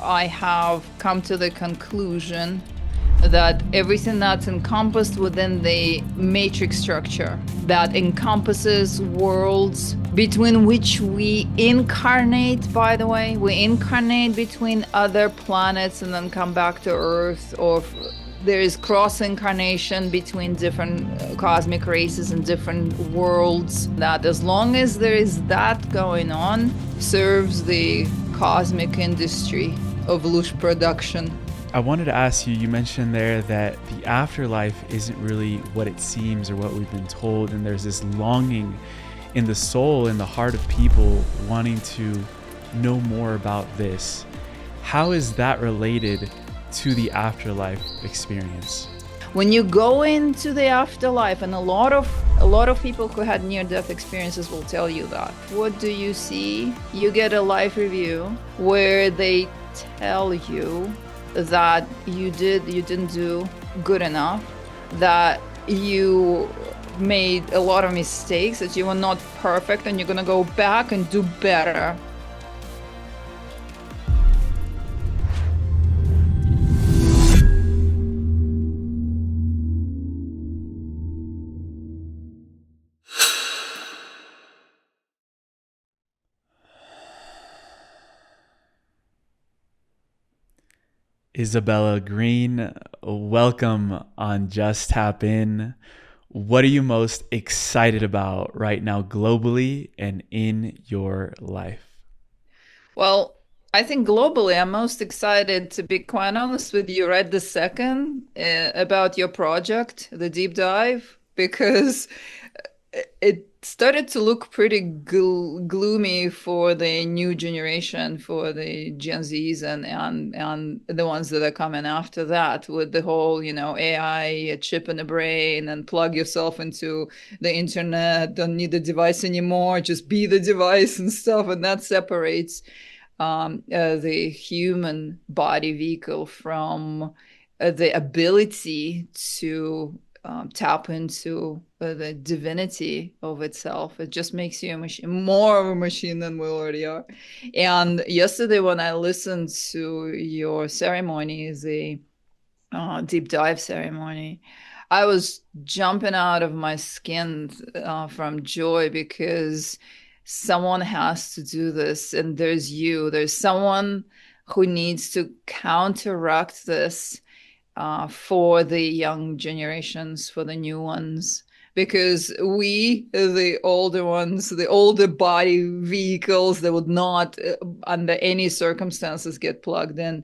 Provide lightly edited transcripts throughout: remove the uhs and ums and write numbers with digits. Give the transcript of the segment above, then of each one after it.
I have come to the conclusion that everything that's encompassed within the matrix structure that encompasses worlds between which we incarnate, by the way, we incarnate between other planets and then come back to Earth, or there is cross incarnation between different cosmic races and different worlds, that as long as there is that going on, serves the cosmic industry of lush production. I wanted to ask you, you mentioned there that the afterlife isn't really what it seems or what we've been told, and there's this longing in the soul, in the heart of people wanting to know more about this. How is that related to the afterlife experience? When you go into the afterlife, and a lot of people who had near-death experiences will tell you that, what do you see? You get a life review where they tell you that you didn't do good enough, that you made a lot of mistakes, that you were not perfect, and you're gonna go back and do better. Isabella Greene, welcome on Just Tap In. What are you most excited about right now globally and in your life? Well, I think globally, I'm most excited, to be quite honest with you, right this second, about your project, the deep dive, because it started to look pretty gloomy for the new generation, for the Gen Zs and the ones that are coming after that, with the whole, AI, a chip in the brain, and plug yourself into the internet, don't need the device anymore, just be the device and stuff. And that separates the human body vehicle from the ability to tap into the divinity of itself. It just makes you a machine, more of a machine than we already are. And yesterday, when I listened to your ceremony, the deep dive ceremony, I was jumping out of my skin from joy, because someone has to do this, and there's someone who needs to counteract this for the young generations, for the new ones, because we, the older ones, the older body vehicles that would not under any circumstances get plugged in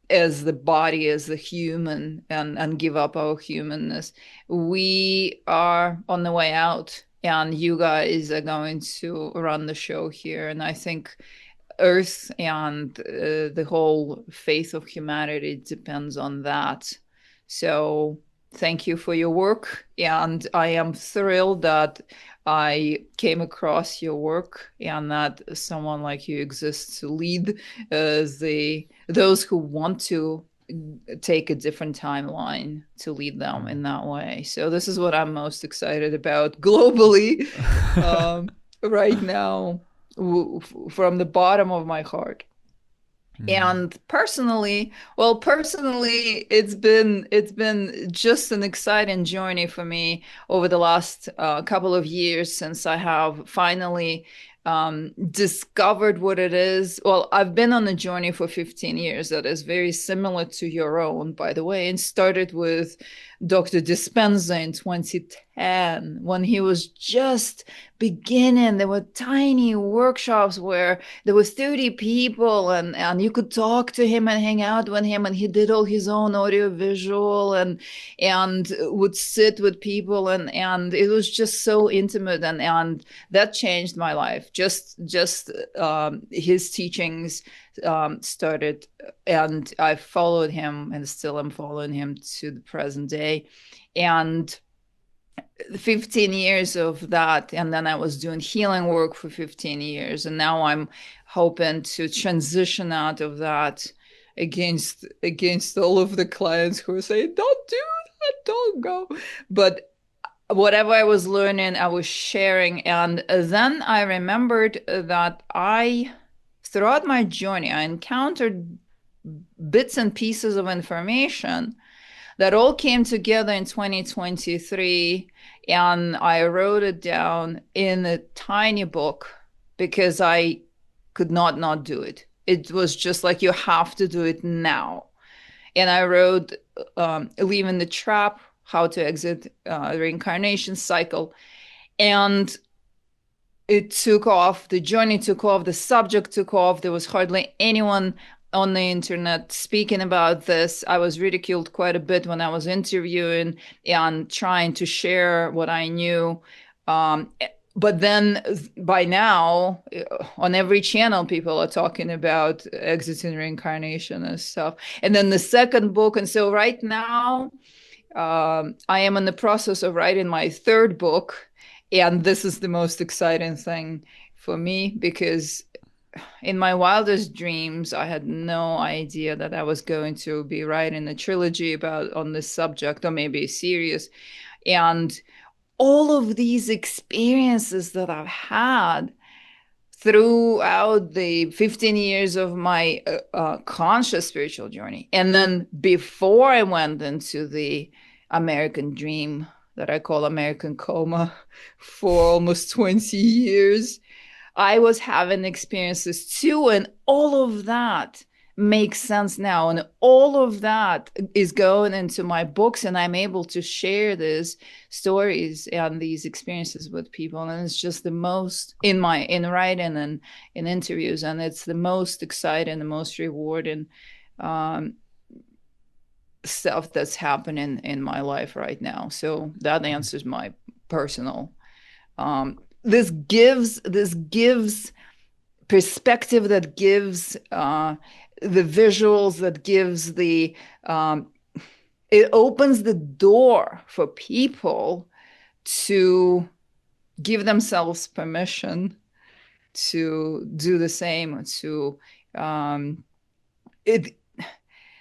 as the body, as the human, and give up our humanness, we are on the way out, and you guys are going to run the show here. And I think Earth and the whole faith of humanity depends on that. So thank you for your work, and I am thrilled that I came across your work, and that someone like you exists to lead those who want to take a different timeline, to lead them in that way. So this is what I'm most excited about globally right now, from the bottom of my heart. And personally, it's been just an exciting journey for me over the last couple of years, since I have finally discovered what it is. Well, I've been on a journey for 15 years that is very similar to your own, by the way, and started with Dr. Dispenza in 2010, when he was just beginning. There were tiny workshops where there were 30 people, and you could talk to him and hang out with him, and he did all his own audio visual and would sit with people, and it was just so intimate, and that changed my life. Just his teachings started, and I followed him, and still am following him to the present day. And 15 years of that, and then I was doing healing work for 15 years, and now I'm hoping to transition out of that against all of the clients who are saying, don't do that, don't go. But whatever I was learning, I was sharing. And then I remembered that I throughout my journey, I encountered bits and pieces of information that all came together in 2023, and I wrote it down in a tiny book because I could not do it. It was just like, you have to do it now. And I wrote Leaving the Trap, How to Exit the Reincarnation Cycle. And it took off. The journey took off. The subject took off. There was hardly anyone on the internet speaking about this. I was ridiculed quite a bit when I was interviewing and trying to share what I knew. But then by now, on every channel, people are talking about exiting reincarnation and stuff. And then the second book. And so right now, I am in the process of writing my third book. And this is the most exciting thing for me, because in my wildest dreams, I had no idea that I was going to be writing a trilogy about on this subject, or maybe a series. And all of these experiences that I've had throughout the 15 years of my conscious spiritual journey, and then before I went into the American dream that I call American coma for almost 20 years, I was having experiences too. And all of that makes sense now. And all of that is going into my books, and I'm able to share these stories and these experiences with people. And it's just the most in writing and in interviews. And it's the most exciting, the most rewarding stuff that's happening in my life right now. So that answers my personal. This gives perspective, that gives the visuals, that gives the it opens the door for people to give themselves permission to do the same, it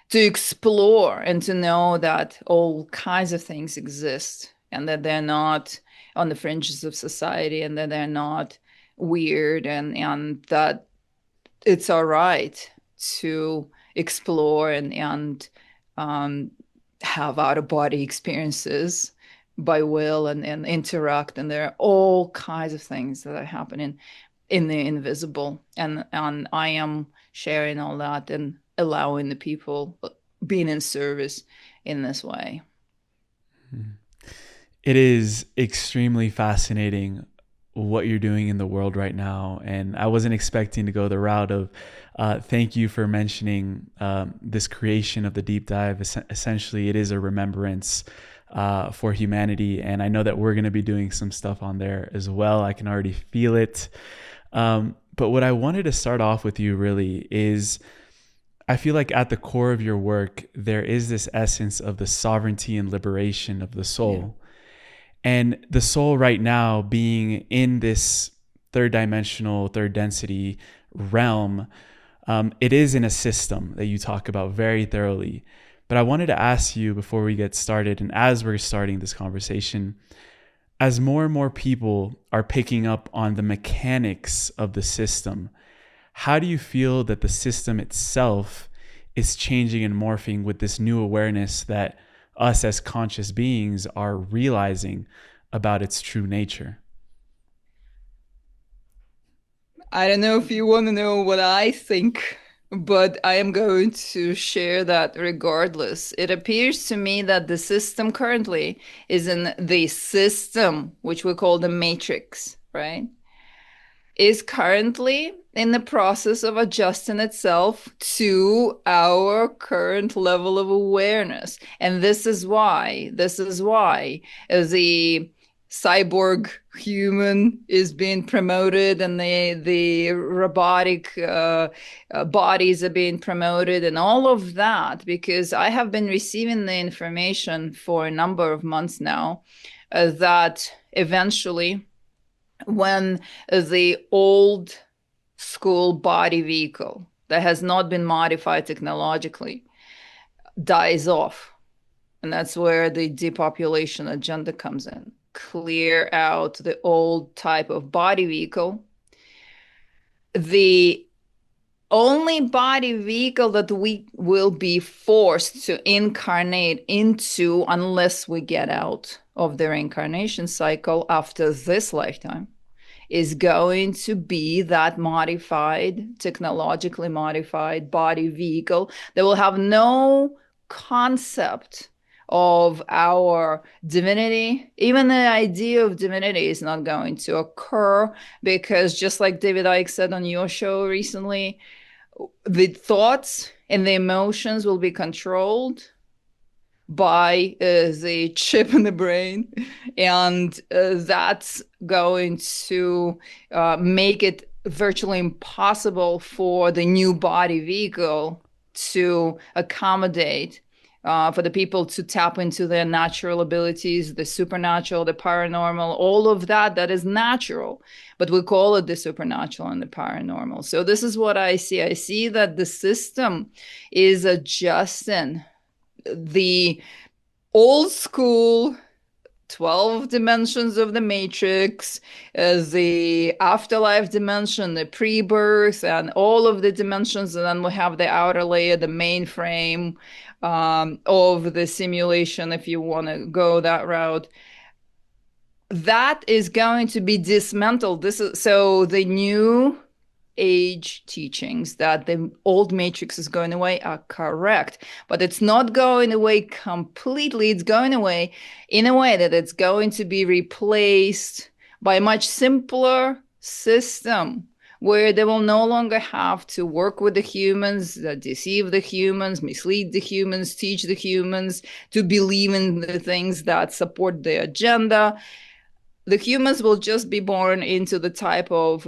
to explore and to know that all kinds of things exist, and that they're not on the fringes of society, and that they're not weird, and that it's all right to explore and have out of body experiences by will, and interact. And there are all kinds of things that are happening in the invisible. And I am sharing all that and allowing the people, being in service in this way. It is extremely fascinating what you're doing in the world right now. And I wasn't expecting to go the route of thank you for mentioning this creation of the deep dive. Essentially, it is a remembrance for humanity. And I know that we're going to be doing some stuff on there as well. I can already feel it. But what I wanted to start off with you really is, I feel like at the core of your work, there is this essence of the sovereignty and liberation of the soul. Yeah. And the soul right now being in this third dimensional, third density realm, it is in a system that you talk about very thoroughly. But I wanted to ask you before we get started, and as we're starting this conversation, as more and more people are picking up on the mechanics of the system, how do you feel that the system itself is changing and morphing with this new awareness that us as conscious beings are realizing about its true nature? I don't know if you want to know what I think, but I am going to share that regardless. It appears to me that the system currently is in the system, which we call the matrix, right? Is currently in the process of adjusting itself to our current level of awareness. And this is why the cyborg human is being promoted, and the robotic bodies are being promoted, and all of that, because I have been receiving the information for a number of months now that eventually, when the old school body vehicle that has not been modified technologically dies off, and that's where the depopulation agenda comes in, clear out the old type of body vehicle, the only body vehicle that we will be forced to incarnate into unless we get out of the reincarnation cycle after this lifetime is going to be that modified, technologically modified body vehicle that will have no concept of our divinity. Even the idea of divinity is not going to occur, because just like David Icke said on your show recently, the thoughts and the emotions will be controlled by the chip in the brain, and that's going to make it virtually impossible for the new body vehicle to accommodate, for the people to tap into their natural abilities, the supernatural, the paranormal, all of that is natural, but we call it the supernatural and the paranormal. So this is what I see. I see that the system is adjusting the old school 12 dimensions of the matrix, the afterlife dimension, the pre-birth, and all of the dimensions. And then we have the outer layer, the mainframe of the simulation, if you want to go that route. That is going to be dismantled. So the new age teachings that the old matrix is going away are correct, but it's not going away completely. It's going away in a way that it's going to be replaced by a much simpler system where they will no longer have to work with the humans, deceive the humans, mislead the humans, teach the humans to believe in the things that support their agenda. The humans will just be born into the type of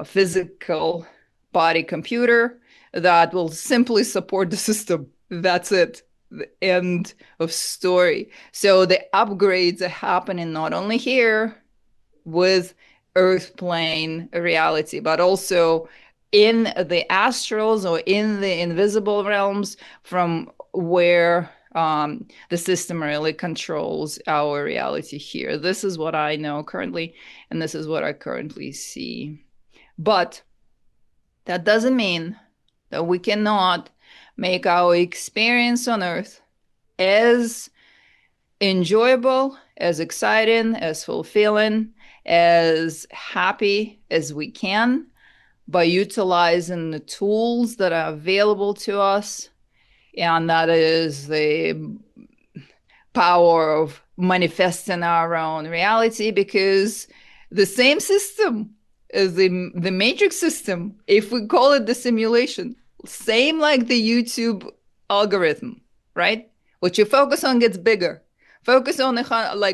physical body computer that will simply support the system. That's it. The end of story. So the upgrades are happening not only here with Earth plane reality, but also in the astrals or in the invisible realms, from where the system really controls our reality here. This is what I know currently, and this is what I currently see. But that doesn't mean that we cannot make our experience on Earth as enjoyable, as exciting, as fulfilling, as happy as we can by utilizing the tools that are available to us. And that is the power of manifesting our own reality, because the same system as the matrix system, if we call it the simulation, same like the YouTube algorithm, right? What you focus on gets bigger. Focus on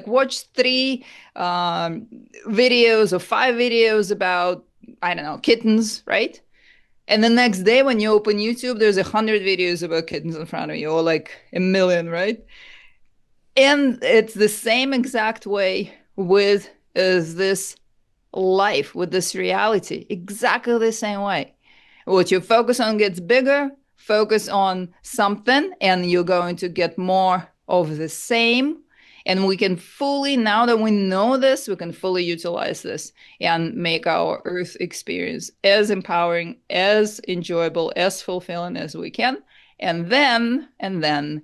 watch 3 videos or 5 videos about, I don't know, kittens, right? And the next day when you open YouTube, there's 100 videos about kittens in front of you, or like 1 million, right? And it's the same exact way with this life, with this reality, exactly the same way. What you focus on gets bigger, focus on something, and you're going to get more of the same. And we can fully, now that we know this, we can fully utilize this and make our Earth experience as empowering, as enjoyable, as fulfilling as we can. And then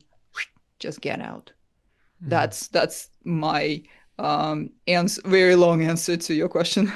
just get out. Mm-hmm. That's my very long answer to your question.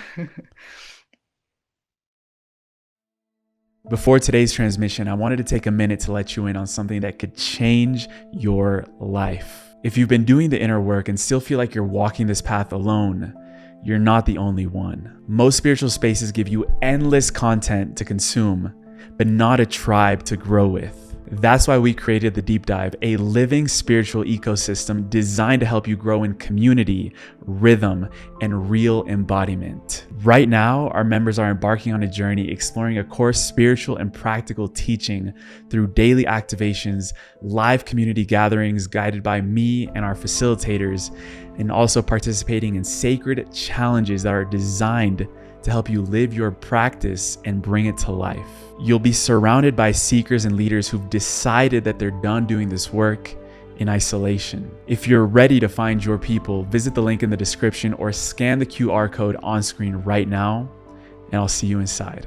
Before today's transmission, I wanted to take a minute to let you in on something that could change your life. If you've been doing the inner work and still feel like you're walking this path alone, you're not the only one. Most spiritual spaces give you endless content to consume, but not a tribe to grow with. That's why we created the Deep Dive, a living spiritual ecosystem designed to help you grow in community, rhythm, and real embodiment. Right now, our members are embarking on a journey exploring a core spiritual and practical teaching through daily activations, live community gatherings guided by me and our facilitators, and also participating in sacred challenges that are designed to help you live your practice and bring it to life. You'll be surrounded by seekers and leaders who've decided that they're done doing this work in isolation. If you're ready to find your people, visit the link in the description or scan the QR code on screen right now, and I'll see you inside.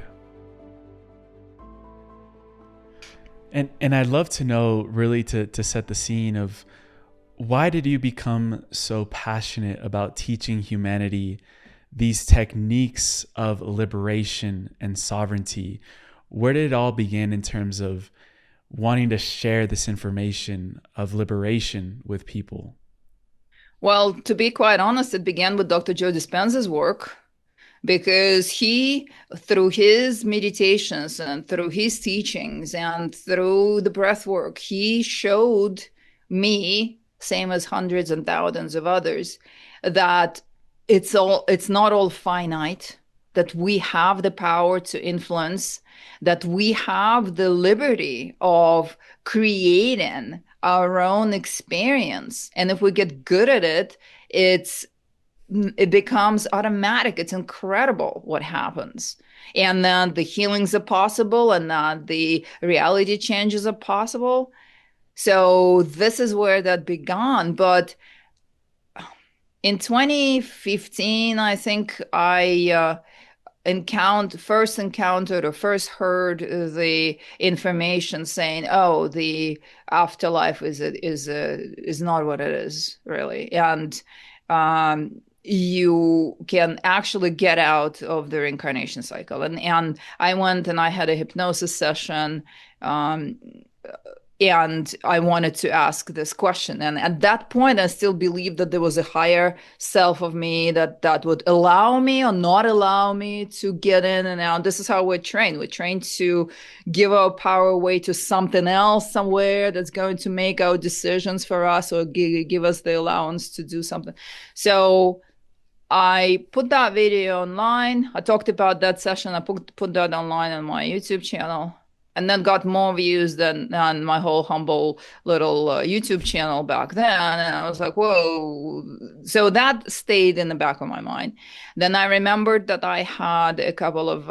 And I'd love to know, really, to set the scene of why did you become so passionate about teaching humanity these techniques of liberation and sovereignty? Where did it all begin in terms of wanting to share this information of liberation with people? Well, to be quite honest, it began with Dr. Joe Dispenza's work because he, through his meditations and through his teachings and through the breath work, he showed me, same as hundreds and thousands of others, that it's not all finite, that we have the power to influence, that we have the liberty of creating our own experience. And if we get good at it, it becomes automatic. It's incredible what happens. And then the healings are possible, and then the reality changes are possible. So this is where that began. But in 2015, I think I first encountered or first heard the information saying, "Oh, the afterlife is not what it is really," and you can actually get out of the reincarnation cycle. And I went and I had a hypnosis session. And I wanted to ask this question. And at that point, I still believed that there was a higher self of me that would allow me or not allow me to get in and out. This is how we're trained. We're trained to give our power away to something else somewhere that's going to make our decisions for us or give us the allowance to do something. So I put that video online. I talked about that session. I put that online on my YouTube channel, and then got more views than on my whole humble little YouTube channel back then. And I was like, whoa. So that stayed in the back of my mind. Then I remembered that I had a couple of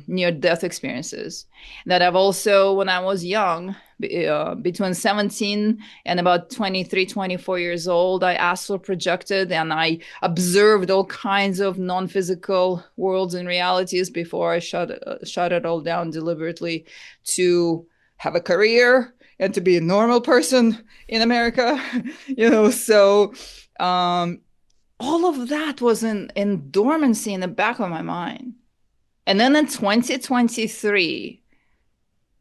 near-death experiences that I've also, when I was young, between 17 and about 23, 24 years old, I astral projected and I observed all kinds of non-physical worlds and realities before I shut it all down deliberately to have a career and to be a normal person in America. So all of that was in dormancy in the back of my mind. And then in 2023,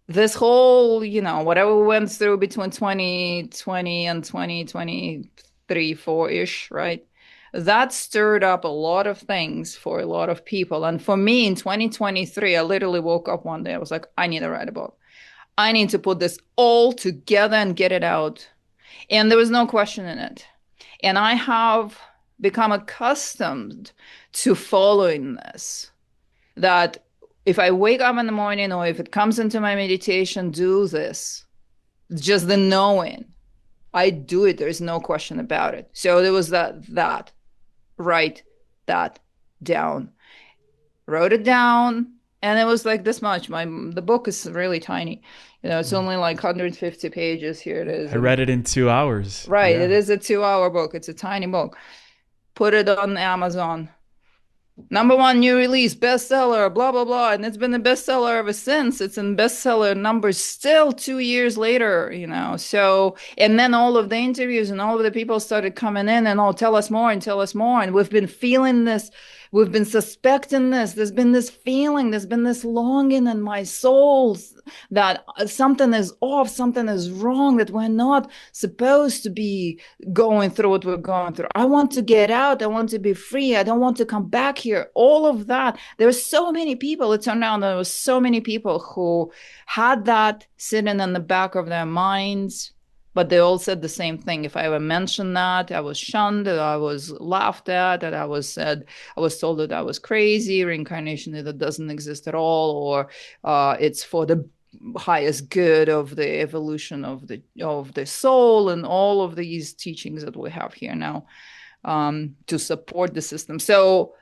this whole, whatever we went through between 2020 and 2023, 4-ish, right? That stirred up a lot of things for a lot of people. And for me in 2023, I literally woke up one day. I was like, I need to write a book. I need to put this all together and get it out. And there was no question in it. And I have become accustomed to following this, that if I wake up in the morning or if it comes into my meditation, do this. Just the knowing. I do it. There's no question about it. So there was that. Write that down. Wrote it down. And it was like this much. The book is really tiny. It's only like 150 pages. Here it is. I read it in 2 hours. Right. Yeah. It is a 2-hour book. It's a tiny book. Put it on Amazon. #1 new release, bestseller, blah, blah, blah. And it's been a bestseller ever since. It's in bestseller numbers still 2 years later, So, and then all of the interviews and all of the people started coming in and, tell us more and tell us more. And we've been feeling this. We've been suspecting this. There's been this feeling. There's been this longing in my soul that something is off, something is wrong, that we're not supposed to be going through what we're going through. I want to get out. I want to be free. I don't want to come back here. All of that. There were so many people. It turned out there were so many people who had that sitting in the back of their minds. But they all said the same thing. If I ever mentioned that, I was shunned, that I was laughed at, that I was told that I was crazy, reincarnation either doesn't exist at all, or it's for the highest good of the evolution of the soul, and all of these teachings that we have here now to support the system. So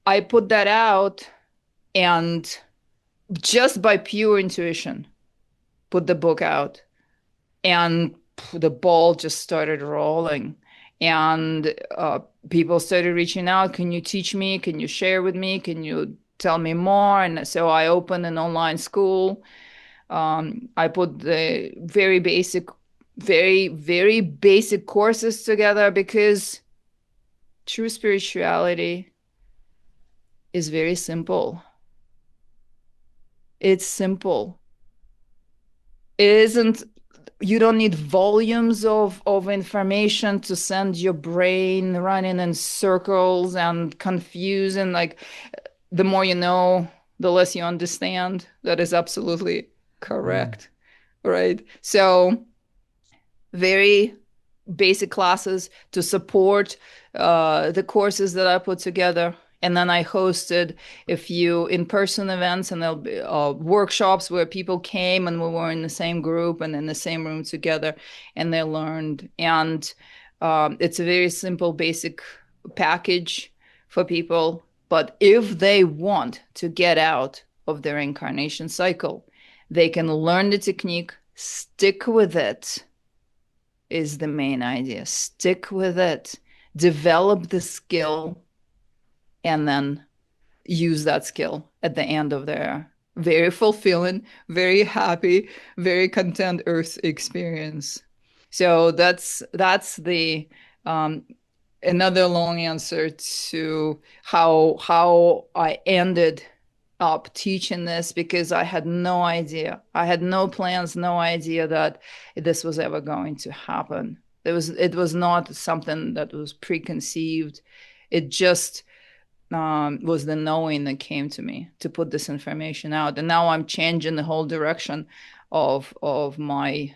I put that out, and just by pure intuition, put the book out, and the ball just started rolling, and people started reaching out. Can you teach me? Can you share with me? Can you tell me more? And so I opened an online school I put the very, very basic courses together because true spirituality is very simple. It's simple. It isn't, you don't need volumes of information to send your brain running in circles and confuse, and like the more you know, the less you understand. That is absolutely Mm. correct. Right. So very basic classes to support the courses that I put together. And then I hosted a few in-person events, and there'll be workshops where people came and we were in the same group and in the same room together, and they learned. And it's a very simple, basic package for people. But if they want to get out of their incarnation cycle, they can learn the technique, stick with it is the main idea. Stick with it, develop the skill, and then use that skill at the end of their very fulfilling, very happy, very content Earth experience. So that's the um, another long answer to how I ended up teaching this, because I had no idea. I had no plans, no idea that this was ever going to happen. It was not something that was preconceived. It just was the knowing that came to me to put this information out. And now I'm changing the whole direction of my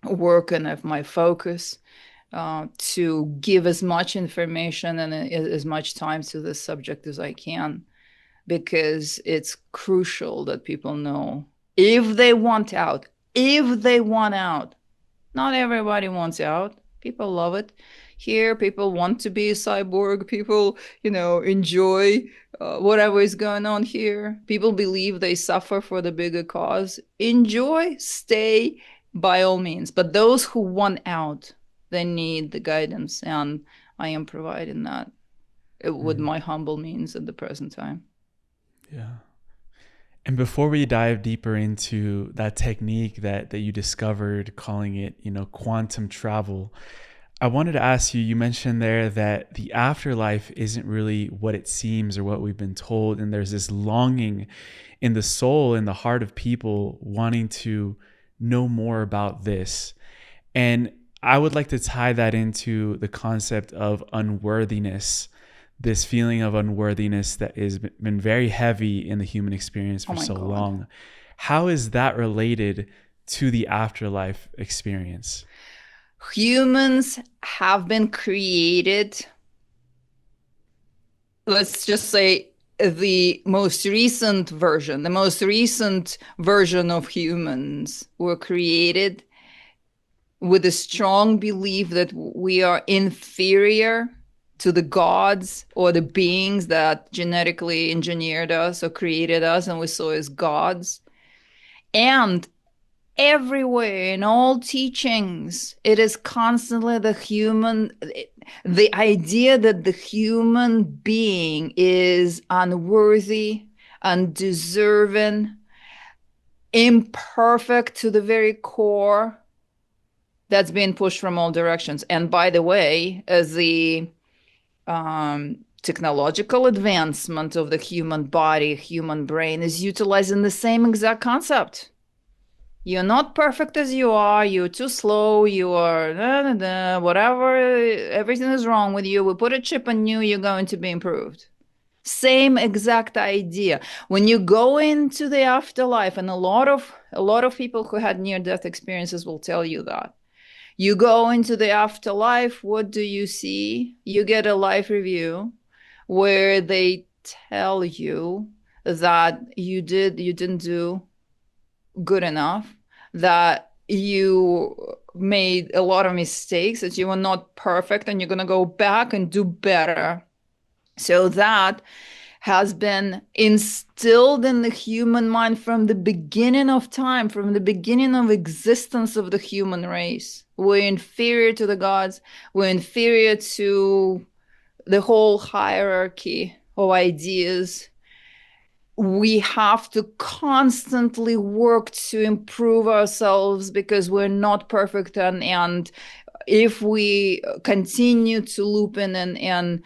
work and of my focus to give as much information and as much time to this subject as I can, because it's crucial that people know if they want out, if they want out. Not everybody wants out. People love it. Here, people want to be a cyborg. People, enjoy whatever is going on here. People believe they suffer for the bigger cause. Enjoy, stay by all means. But those who want out, they need the guidance, and I am providing that with Mm. my humble means at the present time. Yeah. And before we dive deeper into that technique that you discovered, calling it, quantum travel, I wanted to ask you, you mentioned there that the afterlife isn't really what it seems or what we've been told. And there's this longing in the soul, in the heart of people wanting to know more about this. And I would like to tie that into the concept of unworthiness, this feeling of unworthiness that has been very heavy in the human experience Oh for my so God. long. How is that related to the afterlife experience? Humans have been created, let's just say the most recent version of humans were created with a strong belief that we are inferior to the gods or the beings that genetically engineered us or created us and we saw as gods. And everywhere in all teachings, it is constantly the idea that the human being is unworthy, undeserving, imperfect to the very core. That's being pushed from all directions. And by the way, as the technological advancement of the human body, human brain is utilizing the same exact concept. You're not perfect as you are. You're too slow. You are whatever. Everything is wrong with you. We put a chip on you. You're going to be improved. Same exact idea. When you go into the afterlife, and a lot of people who had near-death experiences will tell you that. You go into the afterlife. What do you see? You get a life review where they tell you that you didn't do good enough, that you made a lot of mistakes, that you were not perfect, and you're going to go back and do better. So that has been instilled in the human mind from the beginning of time, from the beginning of existence of the human race. We're inferior to the gods. We're inferior to the whole hierarchy of ideas. we have to constantly work to improve ourselves because we're not perfect, and if we continue to loop in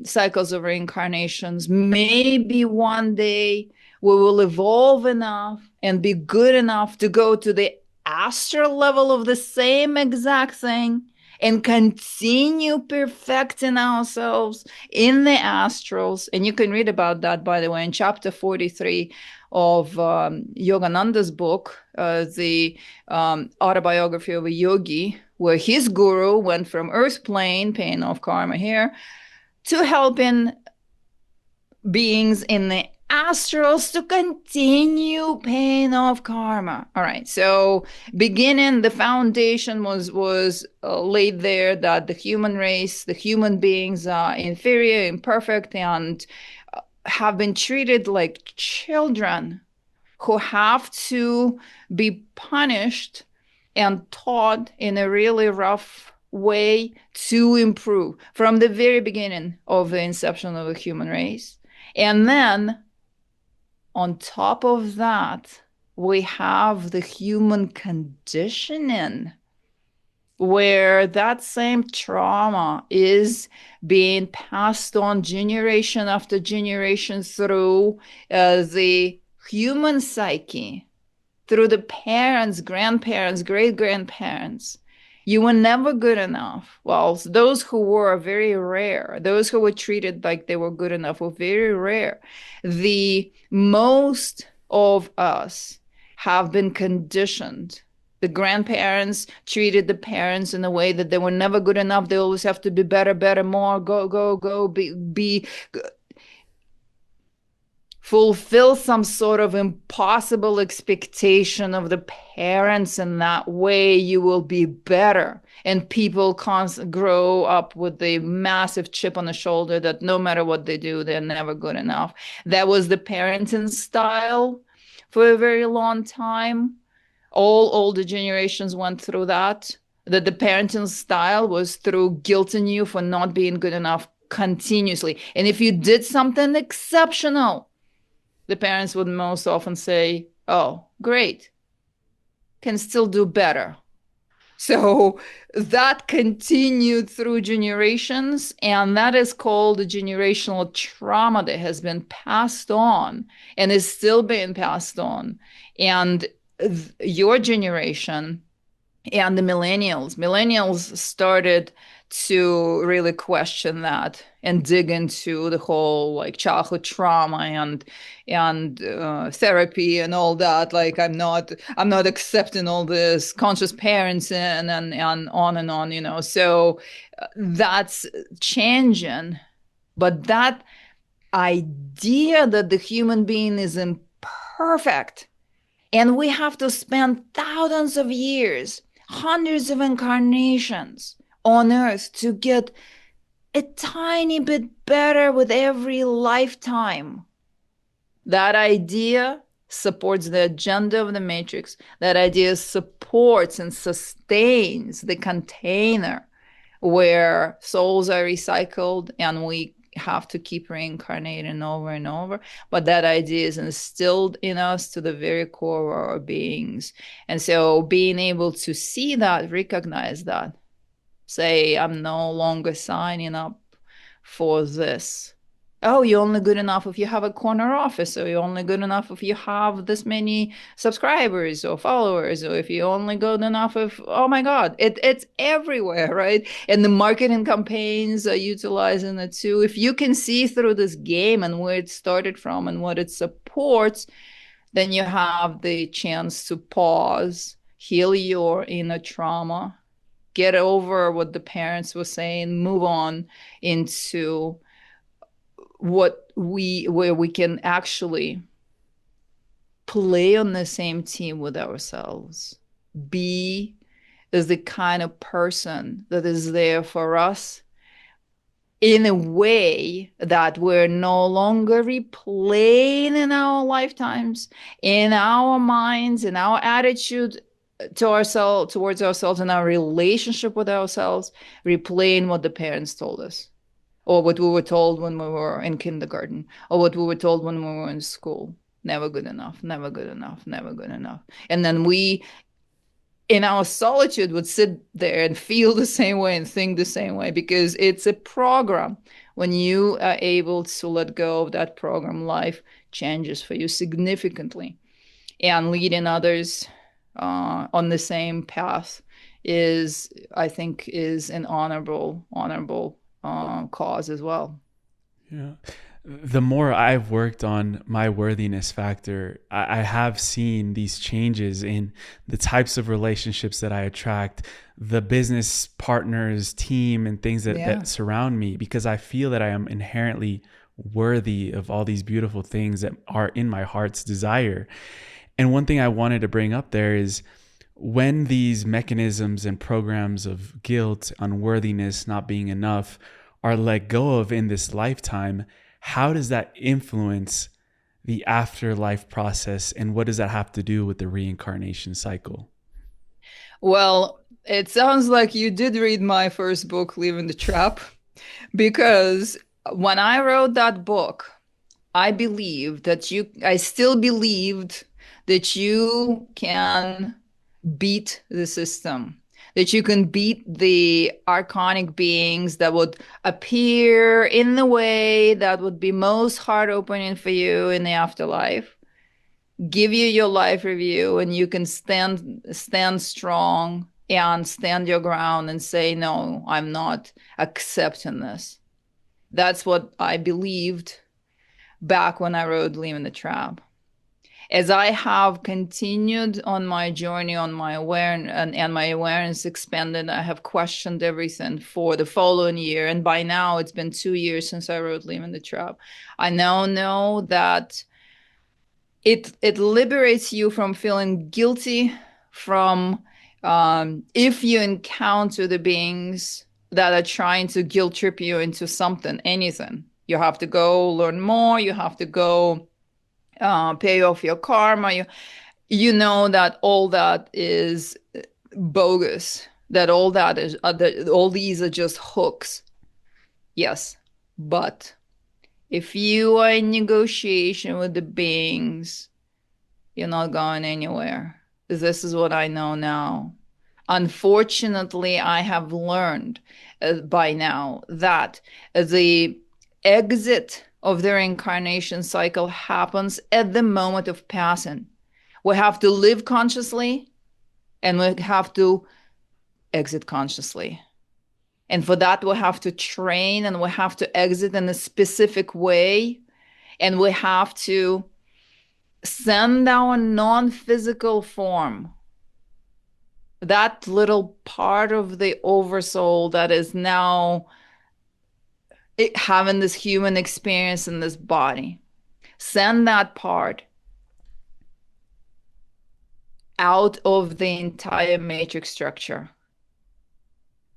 cycles of reincarnations, maybe one day we will evolve enough and be good enough to go to the astral level of the same exact thing and continue perfecting ourselves in the astrals. And you can read about that, by the way, in chapter 43 of Yogananda's book, the autobiography of a yogi, where his guru went from earth plane, paying off karma here, to helping beings in the astrals to continue paying off karma. All right, so beginning, the foundation was laid there that the human race, the human beings are inferior, imperfect, and have been treated like children who have to be punished and taught in a really rough way to improve from the very beginning of the inception of the human race. And then on top of that, we have the human conditioning, where that same trauma is being passed on generation after generation through the human psyche, through the parents, grandparents, great grandparents. You were never good enough. Well, those who were very rare. Those who were treated like they were good enough were very rare. The most of us have been conditioned. The grandparents treated the parents in a way that they were never good enough. They always have to be better, better, more, go, go, go, be fulfill some sort of impossible expectation of the parents, and that way you will be better. And people grow up with the massive chip on the shoulder that no matter what they do, they're never good enough. That was the parenting style for a very long time. All older generations went through that the parenting style was through guilting you for not being good enough continuously. And if you did something exceptional, the parents would most often say, oh, great, can still do better. So that continued through generations, and that is called a generational trauma that has been passed on and is still being passed on. And your generation and the millennials started to really question that and dig into the whole like childhood trauma and therapy and all that. Like I'm not accepting all this conscious parenting and on, you know. So that's changing, but that idea that the human being is imperfect and we have to spend thousands of years, hundreds of incarnations on earth to get a tiny bit better with every lifetime. That idea supports the agenda of the Matrix. That idea supports and sustains the container where souls are recycled and we have to keep reincarnating over and over. But that idea is instilled in us to the very core of our beings. And so being able to see that, recognize that, say, I'm no longer signing up for this. Oh, you're only good enough if you have a corner office, or you're only good enough if you have this many subscribers or followers, or if you're only good enough if, oh my God, it's everywhere, right? And the marketing campaigns are utilizing it too. If you can see through this game and where it started from and what it supports, then you have the chance to pause, heal your inner trauma, get over what the parents were saying, move on into where we can actually play on the same team with ourselves, be as the kind of person that is there for us in a way that we're no longer replaying in our lifetimes, in our minds, in our attitude to ourselves, towards ourselves, and our relationship with ourselves, replaying what the parents told us. or what we were told when we were in kindergarten, or what we were told when we were in school. Never good enough, never good enough, never good enough. And then we, in our solitude, would sit there and feel the same way and think the same way, because it's a program. When you are able to let go of that program, life changes for you significantly. And leading others on the same path is, I think, is an honorable cause as well. Yeah. The more I've worked on my worthiness factor, I have seen these changes in the types of relationships that I attract, the business partners, team, and things Yeah. that surround me, because I feel that I am inherently worthy of all these beautiful things that are in my heart's desire. And one thing I wanted to bring up there is when these mechanisms and programs of guilt, unworthiness, not being enough are let go of in this lifetime, how does that influence the afterlife process? And what does that have to do with the reincarnation cycle? Well, it sounds like you did read my first book, Leaving the Trap, because when I wrote that book, I still believed that you can beat the system, that you can beat the archonic beings that would appear in the way that would be most heart opening for you in the afterlife, give you your life review, and you can stand strong and stand your ground and say, no, I'm not accepting this. That's what I believed back when I wrote Leaving the Trap. As I have continued on my journey, on my awareness, and my awareness expanded, I have questioned everything for the following year. And by now, it's been 2 years since I wrote Leaving the Trap. I now know that it liberates you from feeling guilty, from if you encounter the beings that are trying to guilt trip you into something, anything. You have to go learn more. You have to go pay off your karma. You know that all that is bogus. That all that is all these are just hooks. Yes, but if you are in negotiation with the beings, you're not going anywhere. This is what I know now. Unfortunately, I have learned by now that the exit of the reincarnation cycle happens at the moment of passing. We have to live consciously and we have to exit consciously. And for that, we have to train and we have to exit in a specific way. And we have to send our non-physical form, that little part of the oversoul that is now having this human experience in this body, send that part out of the entire matrix structure.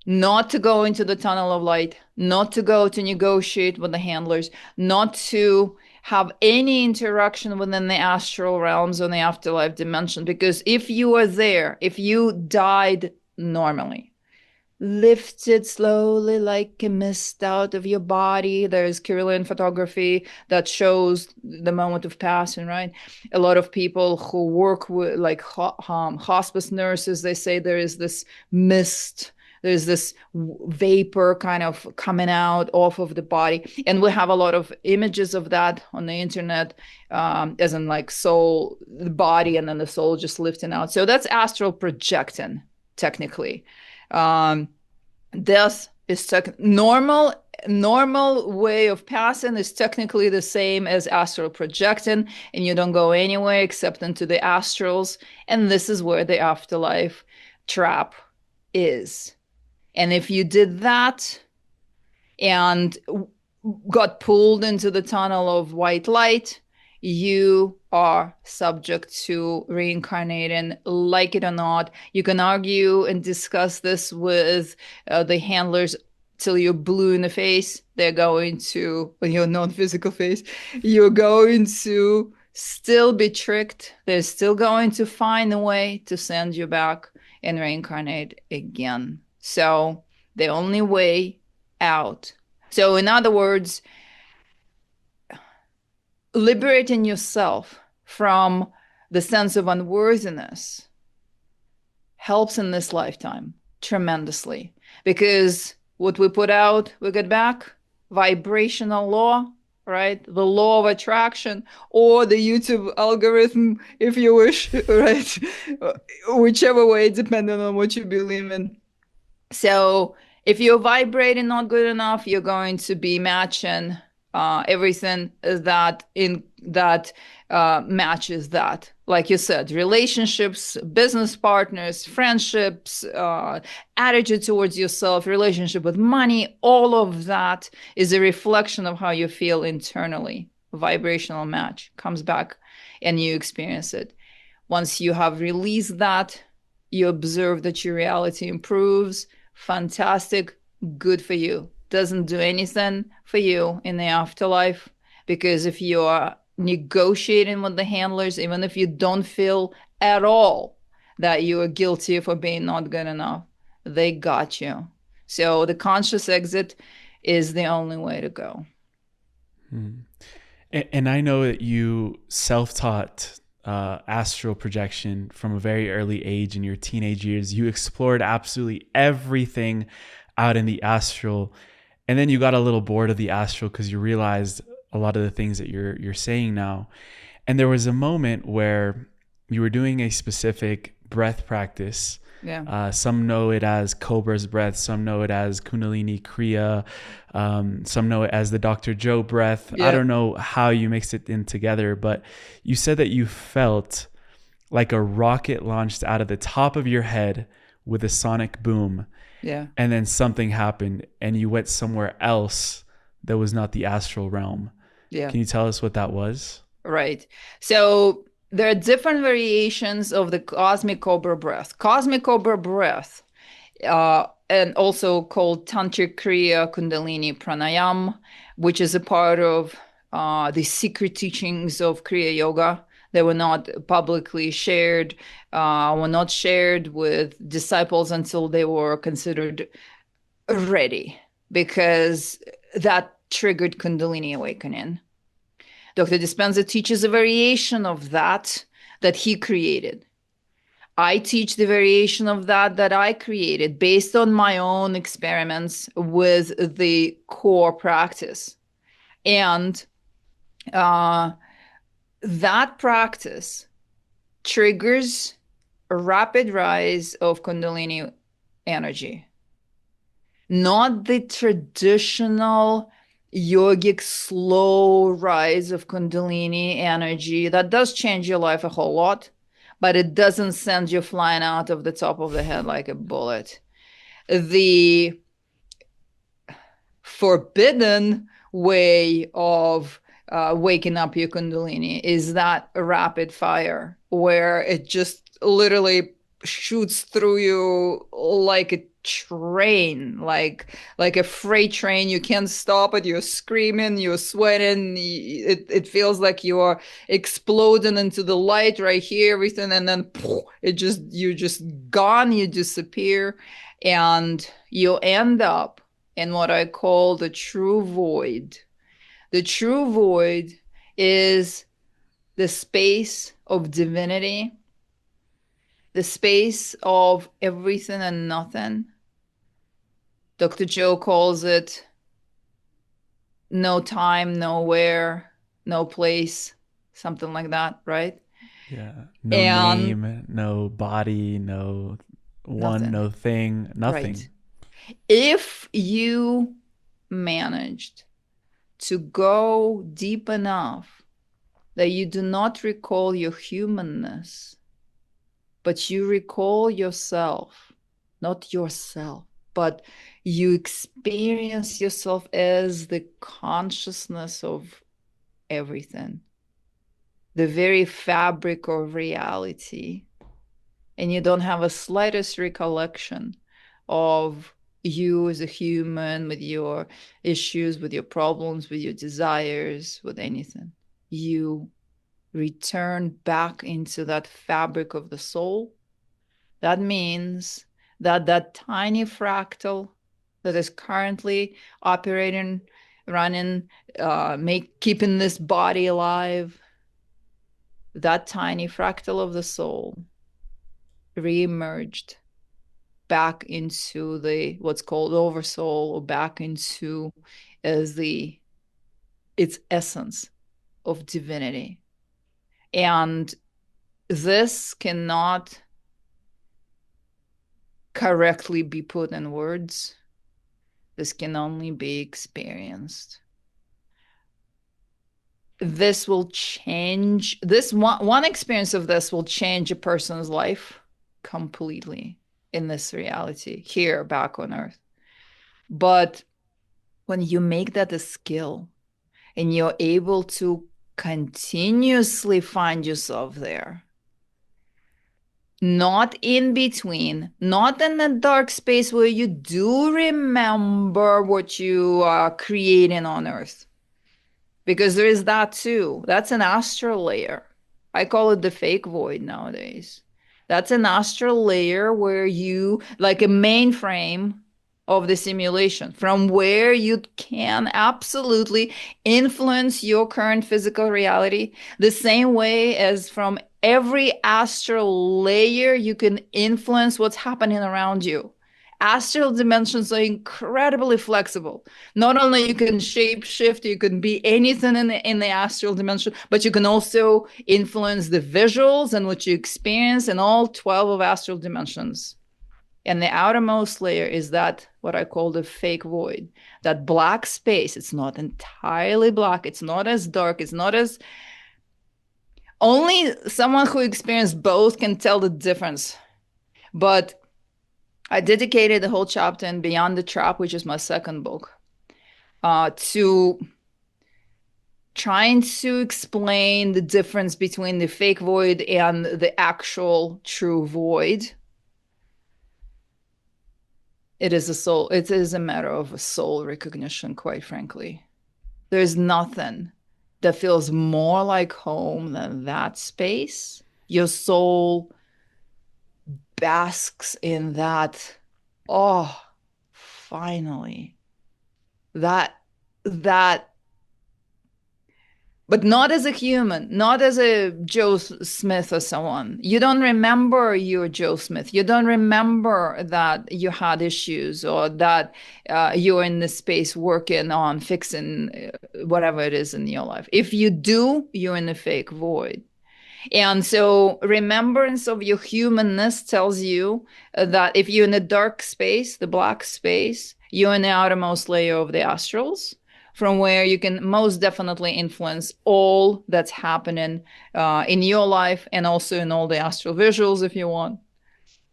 Not to go into the tunnel of light, not to go to negotiate with the handlers, not to have any interaction within the astral realms or the afterlife dimension. Because if you are there, if you died normally, lifted slowly like a mist out of your body. There's Kirlian photography that shows the moment of passing, right? A lot of people who work with like hospice nurses, they say there is this mist, there's this vapor kind of coming out off of the body. And we have a lot of images of that on the internet, as in like soul, the body, and then the soul just lifting out. So that's astral projecting, technically. Death is normal way of passing is technically the same as astral projecting, and you don't go anywhere except into the astrals. And this is where the afterlife trap is. And if you did that and got pulled into the tunnel of white light, you are subject to reincarnating, like it or not. You can argue and discuss this with the handlers till you're blue in the face. They're going to, when you're non-physical face, you're going to still be tricked. They're still going to find a way to send you back and reincarnate again. So the only way out So, in other words, liberating yourself from the sense of unworthiness helps in this lifetime tremendously, because what we put out, we get back. Vibrational law, right? The law of attraction, or the YouTube algorithm, if you wish, right? Whichever way, depending on what you believe in. So if you're vibrating not good enough, you're going to be matching everything that matches that. Like you said, relationships, business partners, friendships, attitude towards yourself, relationship with money, all of that is a reflection of how you feel internally. Vibrational match comes back and you experience it. Once you have released that, you observe that your reality improves. Fantastic, good for you. Doesn't do anything for you in the afterlife, because if you are negotiating with the handlers, even if you don't feel at all that you are guilty for being not good enough, they got you. So the conscious exit is the only way to go. Hmm. And I know that you self-taught astral projection from a very early age in your teenage years. You explored absolutely everything out in the astral, and then you got a little bored of the astral because you realized a lot of the things that you're saying now. And there was a moment where you were doing a specific breath practice. Yeah. Some know it as Cobra's breath. Some know it as Kundalini Kriya. Some know it as the Dr. Joe breath. I Yeah. don't know how you mix it in together, but you said that you felt like a rocket launched out of the top of your head with a sonic boom. Yeah. And then something happened and you went somewhere else that was not the astral realm. Yeah. Can you tell us what that was? Right. So there are different variations of the cosmic cobra breath. Cosmic cobra breath, and also called Tantric Kriya Kundalini Pranayam, which is a part of the secret teachings of Kriya Yoga. They were not publicly shared, were not shared with disciples until they were considered ready, because that triggered Kundalini awakening. Dr. Dispenza teaches a variation of that he created. I teach the variation of that I created based on my own experiments with the core practice. And that practice triggers a rapid rise of Kundalini energy. Not the traditional yogic slow rise of Kundalini energy. That does change your life a whole lot, but it doesn't send you flying out of the top of the head like a bullet. The forbidden way of waking up your Kundalini is that rapid fire, where it just literally shoots through you like a train, like a freight train. You can't stop it. You're screaming, you're sweating. It feels like you're exploding into the light right here, everything, and then you're just gone. You disappear, and you end up in what I call the true void. The true void is the space of divinity, the space of everything and nothing. Dr. Joe calls it no time, nowhere, no place, something like that, right? Yeah. No And name, no body, no one, nothing, no thing, nothing. right? If you managed to go deep enough that you do not recall your humanness, but you recall yourself, not yourself, but you experience yourself as the consciousness of everything, the very fabric of reality, and you don't have a slightest recollection of you as a human, with your issues, with your problems, with your desires, with anything. You return back into that fabric of the soul. That means that tiny fractal that is currently operating, running, keeping this body alive, that tiny fractal of the soul reemerged back into the what's called oversoul, or back into as the its essence of divinity. And this cannot correctly be put in words. This can only be experienced. This will change, this one experience of this will change a person's life completely in this reality here back on earth. But when you make that a skill and you're able to continuously find yourself there, not in between, not in the dark space where you do remember what you are creating on earth, because there is that too. That's an astral layer. I call it the fake void nowadays. That's an astral layer where you, like a mainframe of the simulation, from where you can absolutely influence your current physical reality, the same way as from every astral layer you can influence what's happening around you. Astral dimensions are incredibly flexible. Not only you can shape shift, you can be anything in the astral dimension, but you can also influence the visuals and what you experience in all 12 of astral dimensions. And the outermost layer is that what I call the fake void, that black space. It's not entirely black. It's not as dark. It's not as, only someone who experienced both can tell the difference. But I dedicated the whole chapter in Beyond the Trap, which is my second book, to trying to explain the difference between the fake void and the actual true void. It is a matter of a soul recognition, quite frankly. There's nothing that feels more like home than that space. Your soul basks in that, oh, finally, that but not as a human, not as a Joe Smith or someone. You don't remember you're Joe Smith. You don't remember that you had issues, or that you're in this space working on fixing whatever it is in your life. If you do, you're in a fake void. And so remembrance of your humanness tells you that if you're in the dark space, the black space, you're in the outermost layer of the astrals, from where you can most definitely influence all that's happening in your life, and also in all the astral visuals if you want.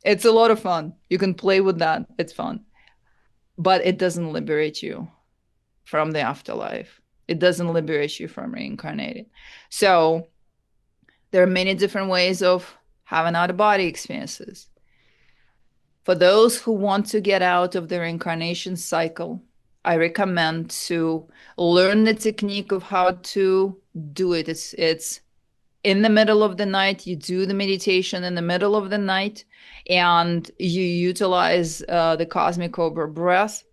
It's a lot of fun. You can play with that. It's fun. But it doesn't liberate you from the afterlife. It doesn't liberate you from reincarnating. So there are many different ways of having out-of-body experiences. For those who want to get out of the reincarnation cycle, I recommend to learn the technique of how to do it. It's in the middle of the night. You do the meditation in the middle of the night, and you utilize the cosmic Cobra breath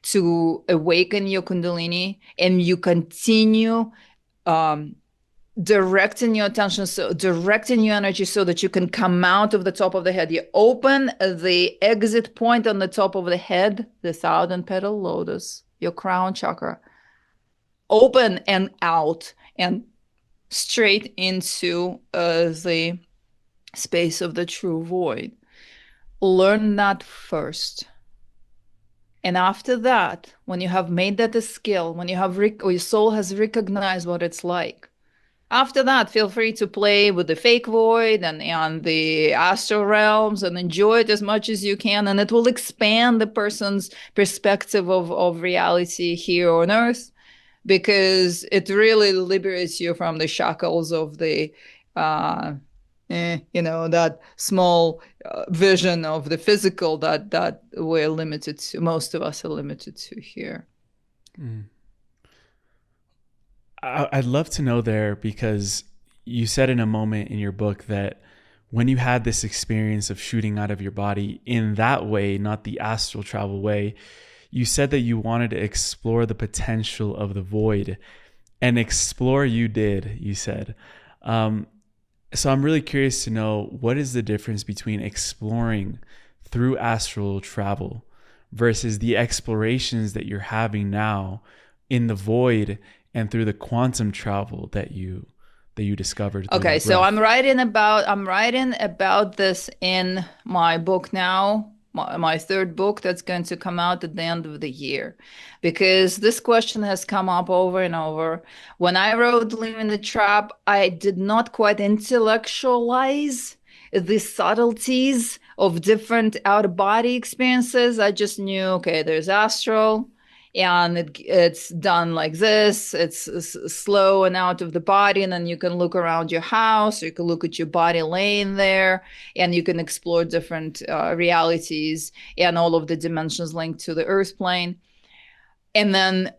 to awaken your Kundalini, and you continue directing your attention, so directing your energy so that you can come out of the top of the head. You open the exit point on the top of the head, the 1,000-petal lotus, your crown chakra. Open and out and straight into the space of the true void. Learn that first. And after that, when you have made that a skill, when you have or your soul has recognized what it's like, after that, feel free to play with the fake void and the astral realms, and enjoy it as much as you can. And it will expand the person's perspective of reality here on earth, because it really liberates you from the shackles of the, that small vision of the physical that we're limited to. Most of us are limited to here. Mm. I'd love to know there, because you said in a moment in your book that when you had this experience of shooting out of your body in that way, not the astral travel way, you said that you wanted to explore the potential of the void, and explore you did, you said. Um, so I'm really curious to know, what is the difference between exploring through astral travel versus the explorations that you're having now in the void and through the quantum travel that you discovered through Okay, that so breath. I'm writing about this in my book now, my third book that's going to come out at the end of the year, because this question has come up over and over. When I wrote Leaving the Trap, I did not quite intellectualize the subtleties of different out-of-body experiences. I just knew, okay, there's astral, and it's done like this. It's slow and out of the body, and then you can look around your house, or you can look at your body laying there, and you can explore different realities and all of the dimensions linked to the earth plane. And then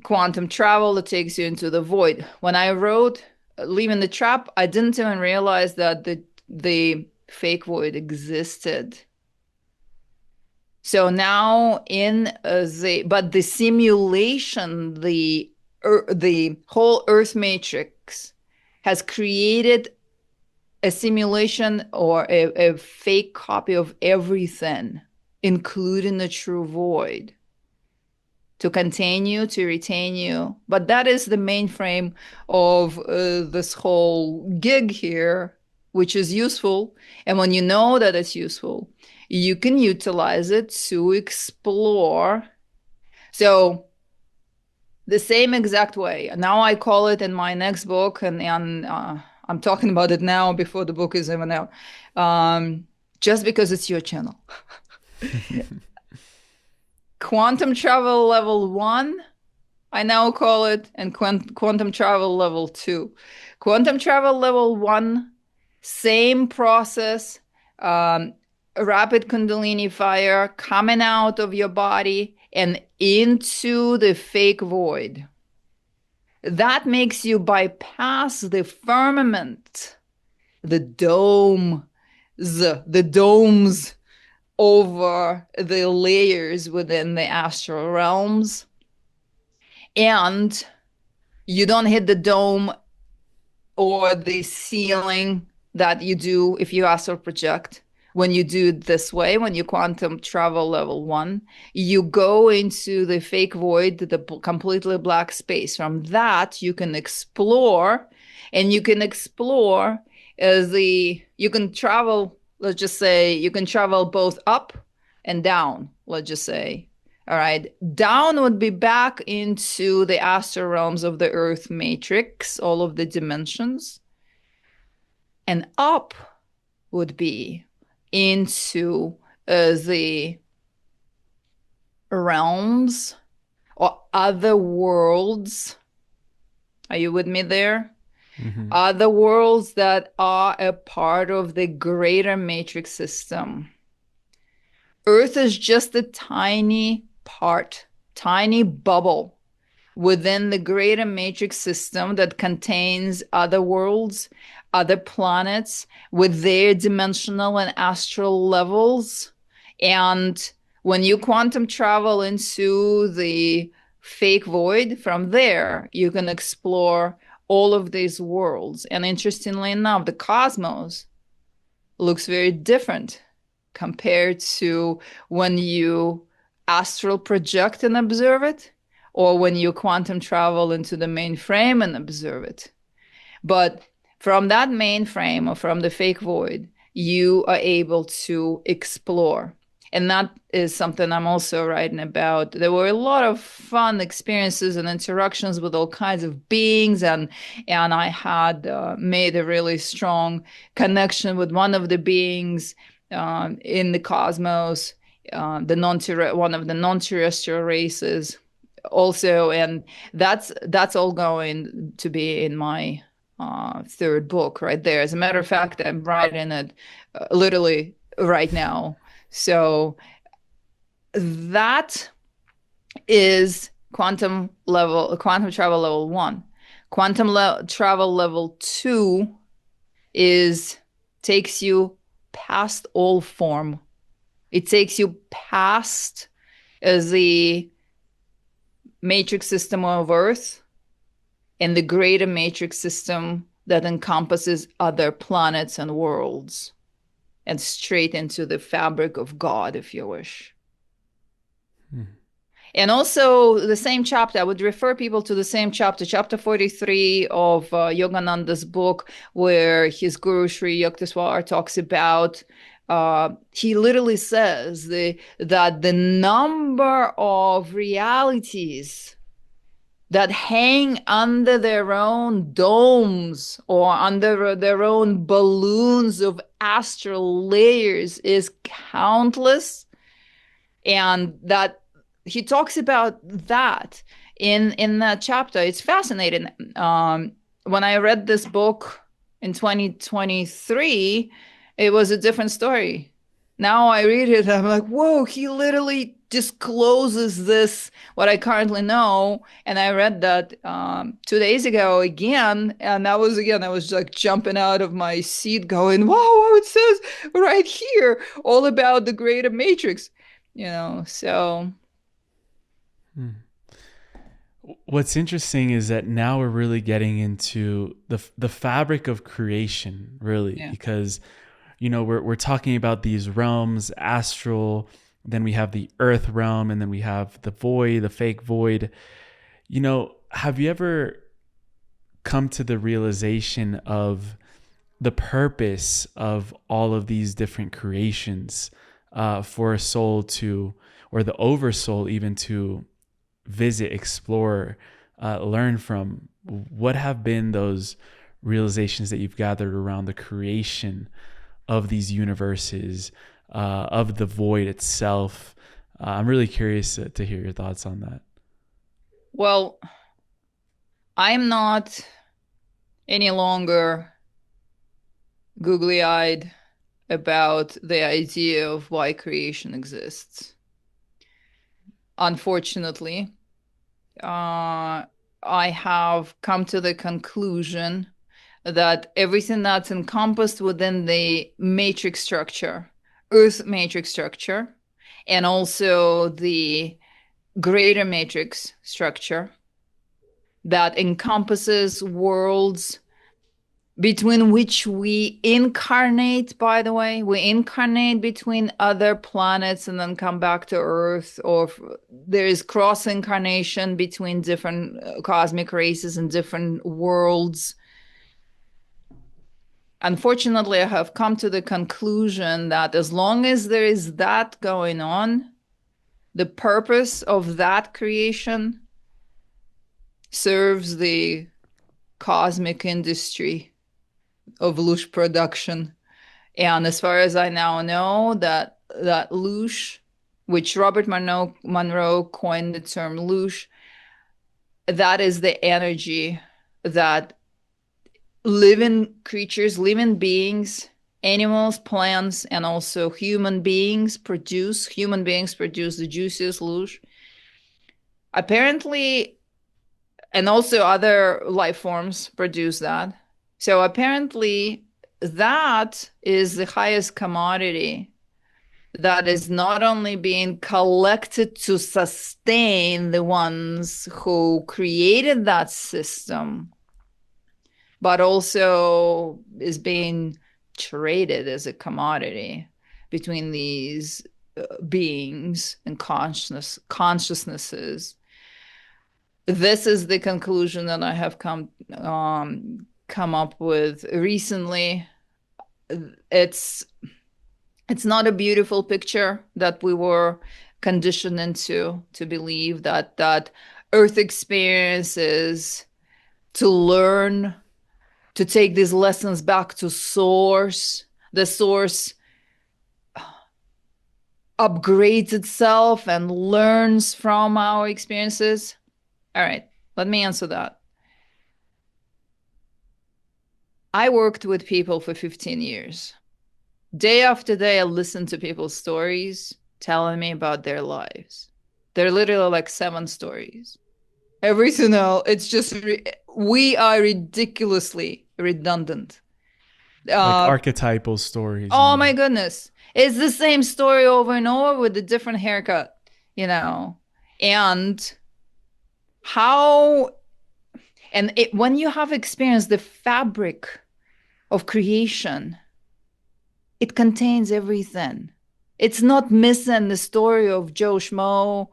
quantum travel that takes you into the void. When I wrote Leaving the Trap, I didn't even realize that the fake void existed. So now the simulation, the whole Earth matrix has created a simulation or a fake copy of everything, including the true void, to contain you, to retain you. But that is the mainframe of this whole gig here, which is useful. And when you know that it's useful, you can utilize it to explore. So the same exact way. Now I call it in my next book, and I'm talking about it now before the book is even out, just because it's your channel. Quantum travel level 1, I now call it, and quantum travel level 2. Quantum travel level 1, same process, rapid Kundalini fire coming out of your body and into the fake void. That makes you bypass the firmament, the domes over the layers within the astral realms. And you don't hit the dome or the ceiling that you do if you astral project. When you do it this way, when you quantum travel level 1, you go into the fake void, the completely black space. From that, you can explore, and you can explore you can travel, let's just say, you can travel both up and down, let's just say. All right. Down would be back into the astral realms of the earth matrix, all of the dimensions. And up would be into the realms or other worlds. Are you with me there? Mm-hmm. Other worlds that are a part of the greater matrix system. Earth is just a tiny part, tiny bubble within the greater matrix system that contains other worlds, other planets with their dimensional and astral levels. And when you quantum travel into the fake void, from there, you can explore all of these worlds. And interestingly enough, the cosmos looks very different compared to when you astral project and observe it, or when you quantum travel into the mainframe and observe it. But from that mainframe or from the fake void, you are able to explore. And that is something I'm also writing about. There were a lot of fun experiences and interactions with all kinds of beings, and I had made a really strong connection with one of the beings in the cosmos, one of the non-terrestrial races also, and that's all going to be in my third book right there. As a matter of fact, I'm writing it literally right now. So that is quantum travel level 1. Travel level 2 takes you past all form. It takes you past the matrix system of Earth and the greater matrix system that encompasses other planets and worlds, and straight into the fabric of God, if you wish. Hmm. And also the same chapter, I would refer people to the same chapter, chapter 43 of Yogananda's book, where his guru Sri Yukteswar talks about, he literally says that the number of realities that hang under their own domes or under their own balloons of astral layers is countless, and that he talks about that in that chapter. It's fascinating. When I read this book in 2023, it was a different story. Now I read it, I'm like, whoa, he literally discloses this, what I currently know. And I read that 2 days ago again, and that was again, I was like jumping out of my seat going, wow, it says right here all about the greater matrix, so. Hmm. What's interesting is that now we're really getting into the fabric of creation, really, Yeah. because we're talking about these realms, astral, then we have the earth realm, and then we have the void, the fake void. Have you ever come to the realization of the purpose of all of these different creations, for a soul to, or the oversoul even, to visit, explore, learn from? What have been those realizations that you've gathered around the creation of these universes, of the void itself? I'm really curious to hear your thoughts on that. Well, I'm not any longer googly-eyed about the idea of why creation exists. Unfortunately, I have come to the conclusion that everything that's encompassed within the matrix structure, Earth matrix structure, and also the greater matrix structure that encompasses worlds between which we incarnate, by the way, we incarnate between other planets and then come back to Earth, or there is cross incarnation between different cosmic races and different worlds. Unfortunately, I have come to the conclusion that as long as there is that going on, the purpose of that creation serves the cosmic industry of loosh production. And as far as I now know, that loosh, which Robert Monroe coined the term loosh, that is the energy that living creatures, living beings, animals, plants, and also human beings produce. Human beings produce the juiciest loosh. Apparently, and also other life forms produce that. So apparently, that is the highest commodity that is not only being collected to sustain the ones who created that system, but also is being traded as a commodity between these beings and consciousnesses. This is the conclusion that I have come up with recently. It's not a beautiful picture that we were conditioned into to believe that Earth experience is to learn, to take these lessons back to source. The source upgrades itself and learns from our experiences. All right, let me answer that. I worked with people for 15 years. Day after day, I listened to people's stories telling me about their lives. They're literally like 7 stories. Everything else, it's just, we are ridiculously redundant. Like Uh, archetypal stories, you oh my mean? goodness. It's the same story over and over with a different haircut. you know, and how, when you have experienced the fabric of creation, it contains everything. It's not missing the story of Joe Schmo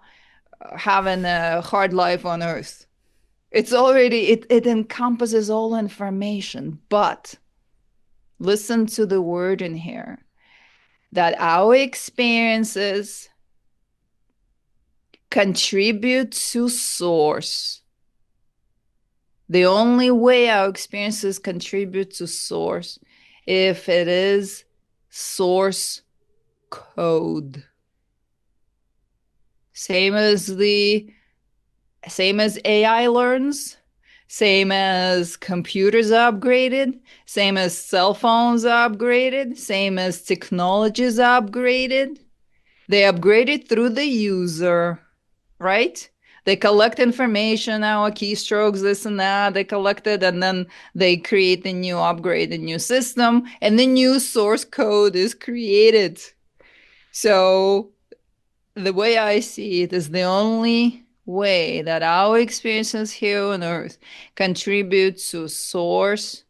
having a hard life on earth. It's already, it encompasses all information, but listen to the word in here that our experiences contribute to source. The only way our experiences contribute to source if it is source code. Same as AI learns, same as computers upgraded, same as cell phones upgraded, same as technologies upgraded. They upgraded through the user, right? They collect information, our keystrokes, this and that. They collect it, and then they create the new upgrade, the new system, and the new source code is created. So the way I see it is the only way that our experiences here on earth contribute to source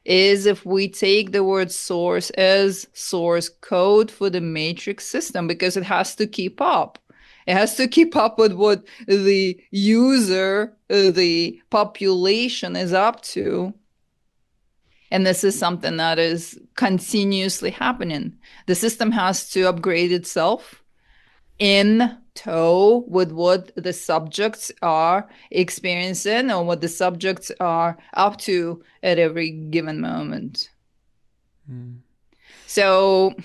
is if we take the word source as source code for the matrix system, because it has to keep up. It has to keep up with what the user, the population is up to. And this is something that is continuously happening. The system has to upgrade itself in tow with what the subjects are experiencing or what the subjects are up to at every given moment. Mm. So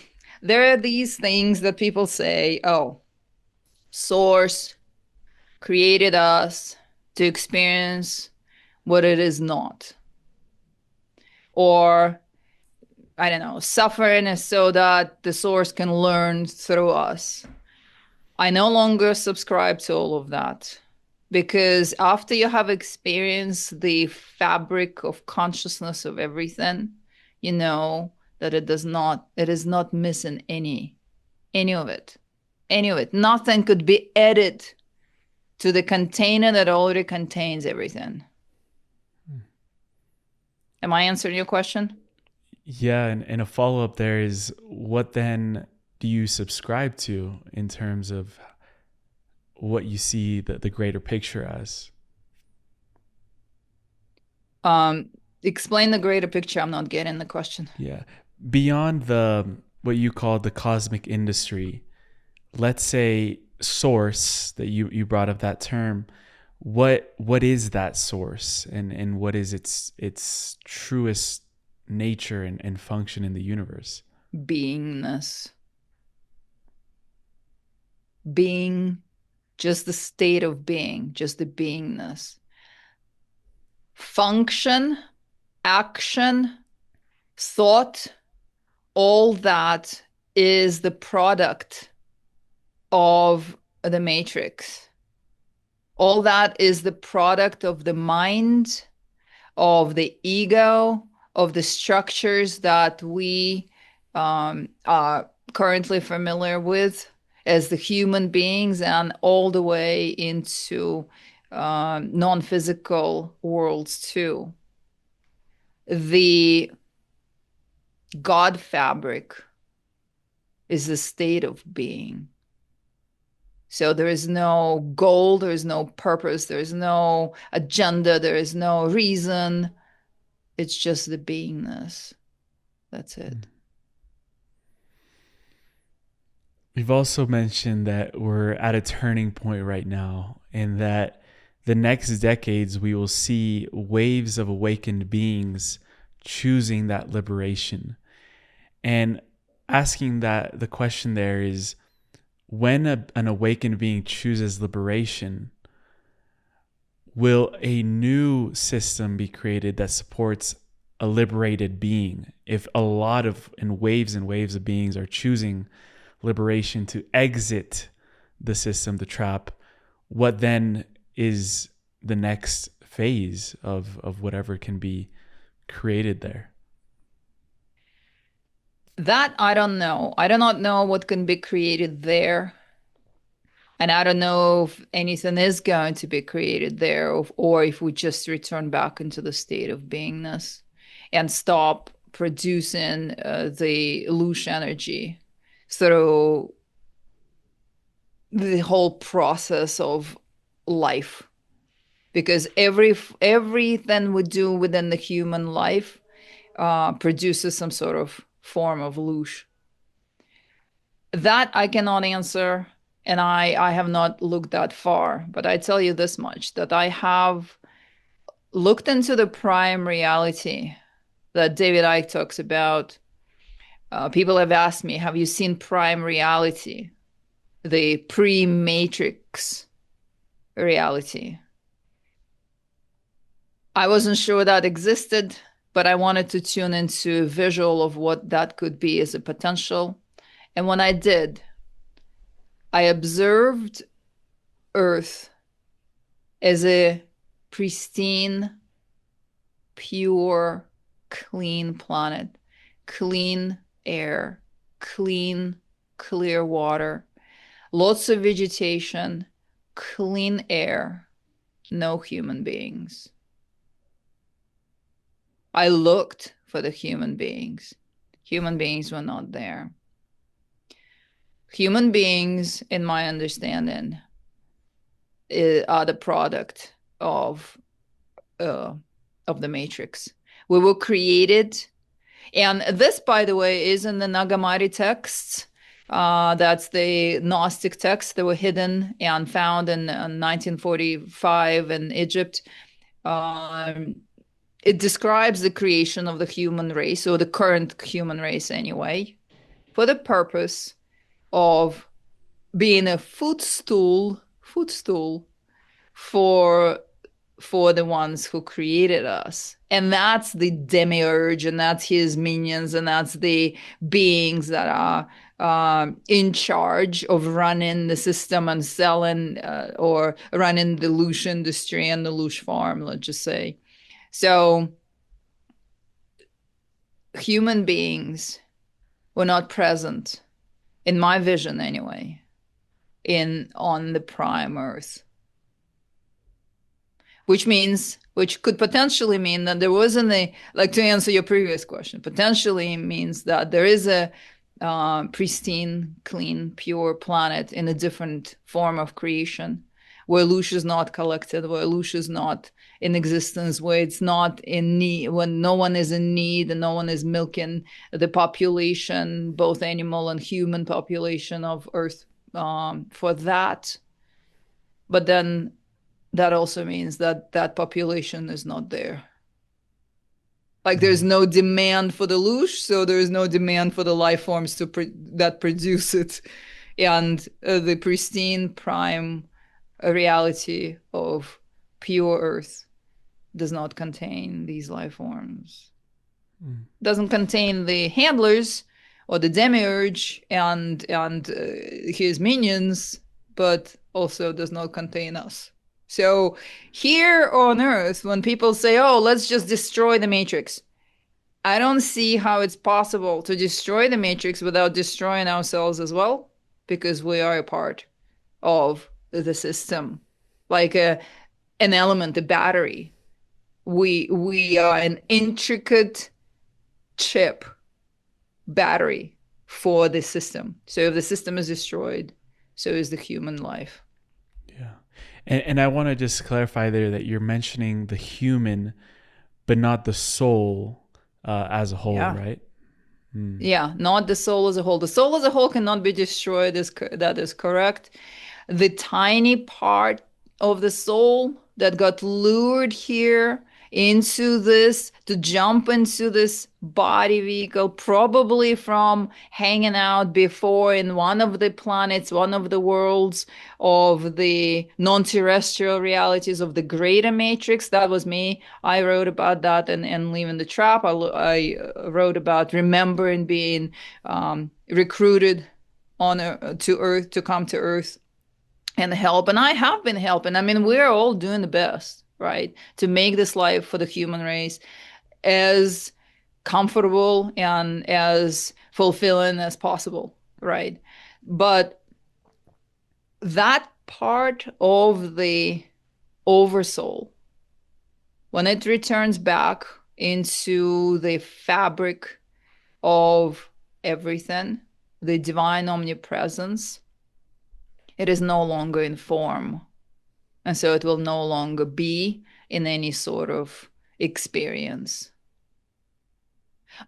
there are these things that people say, oh, source created us to experience what it is not. Or, I don't know, suffering is so that the source can learn through us. I no longer subscribe to all of that because after you have experienced the fabric of consciousness of everything, you know that it is not missing any of it, any of it. Nothing could be added to the container that already contains everything. Am I answering your question? Yeah, and a follow up there is, what then do you subscribe to in terms of what you see the greater picture as? Um, Explain the greater picture. I'm not getting the question. Yeah. Beyond the what you call the cosmic industry, let's say source, that you brought up that term, what is that source, and what is its truest nature and function in the universe? Beingness. Being, just the state of being, just the beingness. Function, action, thought, all that is the product of the matrix. All that is the product of the mind, of the ego, of the structures that we are currently familiar with as the human beings, and all the way into non-physical worlds too. The God fabric is the state of being. So there is no goal, there is no purpose, there is no agenda, there is no reason. It's just the beingness. That's it. We've also mentioned that we're at a turning point right now, and that the next decades we will see waves of awakened beings choosing that liberation. And asking that, the question there is, when an awakened being chooses liberation, will a new system be created that supports a liberated being? If a lot of and waves of beings are choosing liberation to exit the system, the trap, what then is the next phase of whatever can be created there? That I don't know. I do not know what can be created there. And I don't know if anything is going to be created there, or if we just return back into the state of beingness and stop producing the loose energy through the whole process of life. Because everything we do within the human life produces some sort of form of loosh. That I cannot answer, and I have not looked that far, but I tell you this much, that I have looked into the prime reality that David Icke talks about. People have asked me, have you seen prime reality, the pre-matrix reality? I wasn't sure that existed, but I wanted to tune into a visual of what that could be as a potential. And when I did, I observed Earth as a pristine, pure, clean planet, clean air, clean, clear water, lots of vegetation, clean air, no human beings. I looked for the human beings. Human beings were not there. Human beings, in my understanding, are the product of the matrix. We were created, and this, by the way, is in the Nag Hammadi texts. That's the Gnostic texts that were hidden and found in 1945 in Egypt. It describes the creation of the human race, or the current human race anyway, for the purpose of being a footstool for the ones who created us. And that's the demiurge, and that's his minions, and that's the beings that are in charge of running the system and selling or running the loosh industry and the loosh farm, let's just say. So human beings were not present, in my vision anyway, on the prime Earth. Which could potentially mean that there wasn't like, to answer your previous question, potentially means that there is a pristine, clean, pure planet in a different form of creation, where loosh is not collected, where loosh is not in existence, where it's not in need, when no one is in need and no one is milking the population, both animal and human population of Earth, for that. But then that also means that that population is not there. Like, there's no demand for the loosh, so there is no demand for the life forms that produce it. And the pristine prime reality of pure Earth does not contain these life forms. Doesn't contain the handlers or the demiurge and his minions, but also does not contain us. So here on Earth, when people say, oh, let's just destroy the matrix, I don't see how it's possible to destroy the matrix without destroying ourselves as well, because we are a part of the system, like an element, a battery. We are an intricate chip battery for the system. So if the system is destroyed, so is the human life. Yeah. And I want to just clarify there that you're mentioning the human, but not the soul as a whole, Yeah. right? Yeah, not the soul as a whole. The soul as a whole cannot be destroyed. That is correct. The tiny part of the soul that got lured here into this, to jump into this body vehicle, probably from hanging out before in one of the planets, one of the worlds of the non-terrestrial realities of the greater matrix. That was me. I wrote about that and Leaving the Trap. I wrote about remembering being recruited to Earth, to come to Earth and help. And I have been helping. I mean, we're all doing the best, right, to make this life for the human race as comfortable and as fulfilling as possible, right? But that part of the oversoul, when it returns back into the fabric of everything, the divine omnipresence, it is no longer in form. And so it will no longer be in any sort of experience.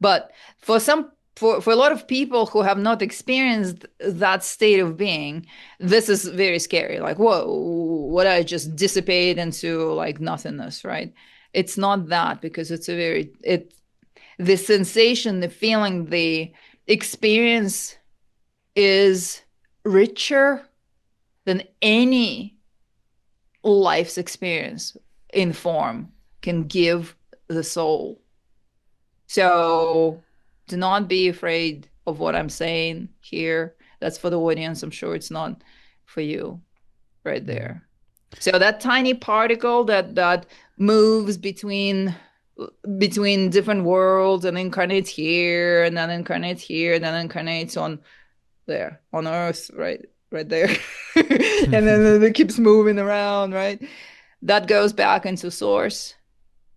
But for a lot of people who have not experienced that state of being, this is very scary. Like, whoa, would I just dissipate into like nothingness, right? It's not that, because it's a very the sensation, the feeling, the experience is richer than any life's experience in form can give the soul. So do not be afraid of what I'm saying here. That's for the audience. I'm sure it's not for you right there. So that tiny particle that moves between different worlds and incarnates here and then incarnates here and then incarnates on there on Earth, right there. And then it keeps moving around, right? That goes back into source,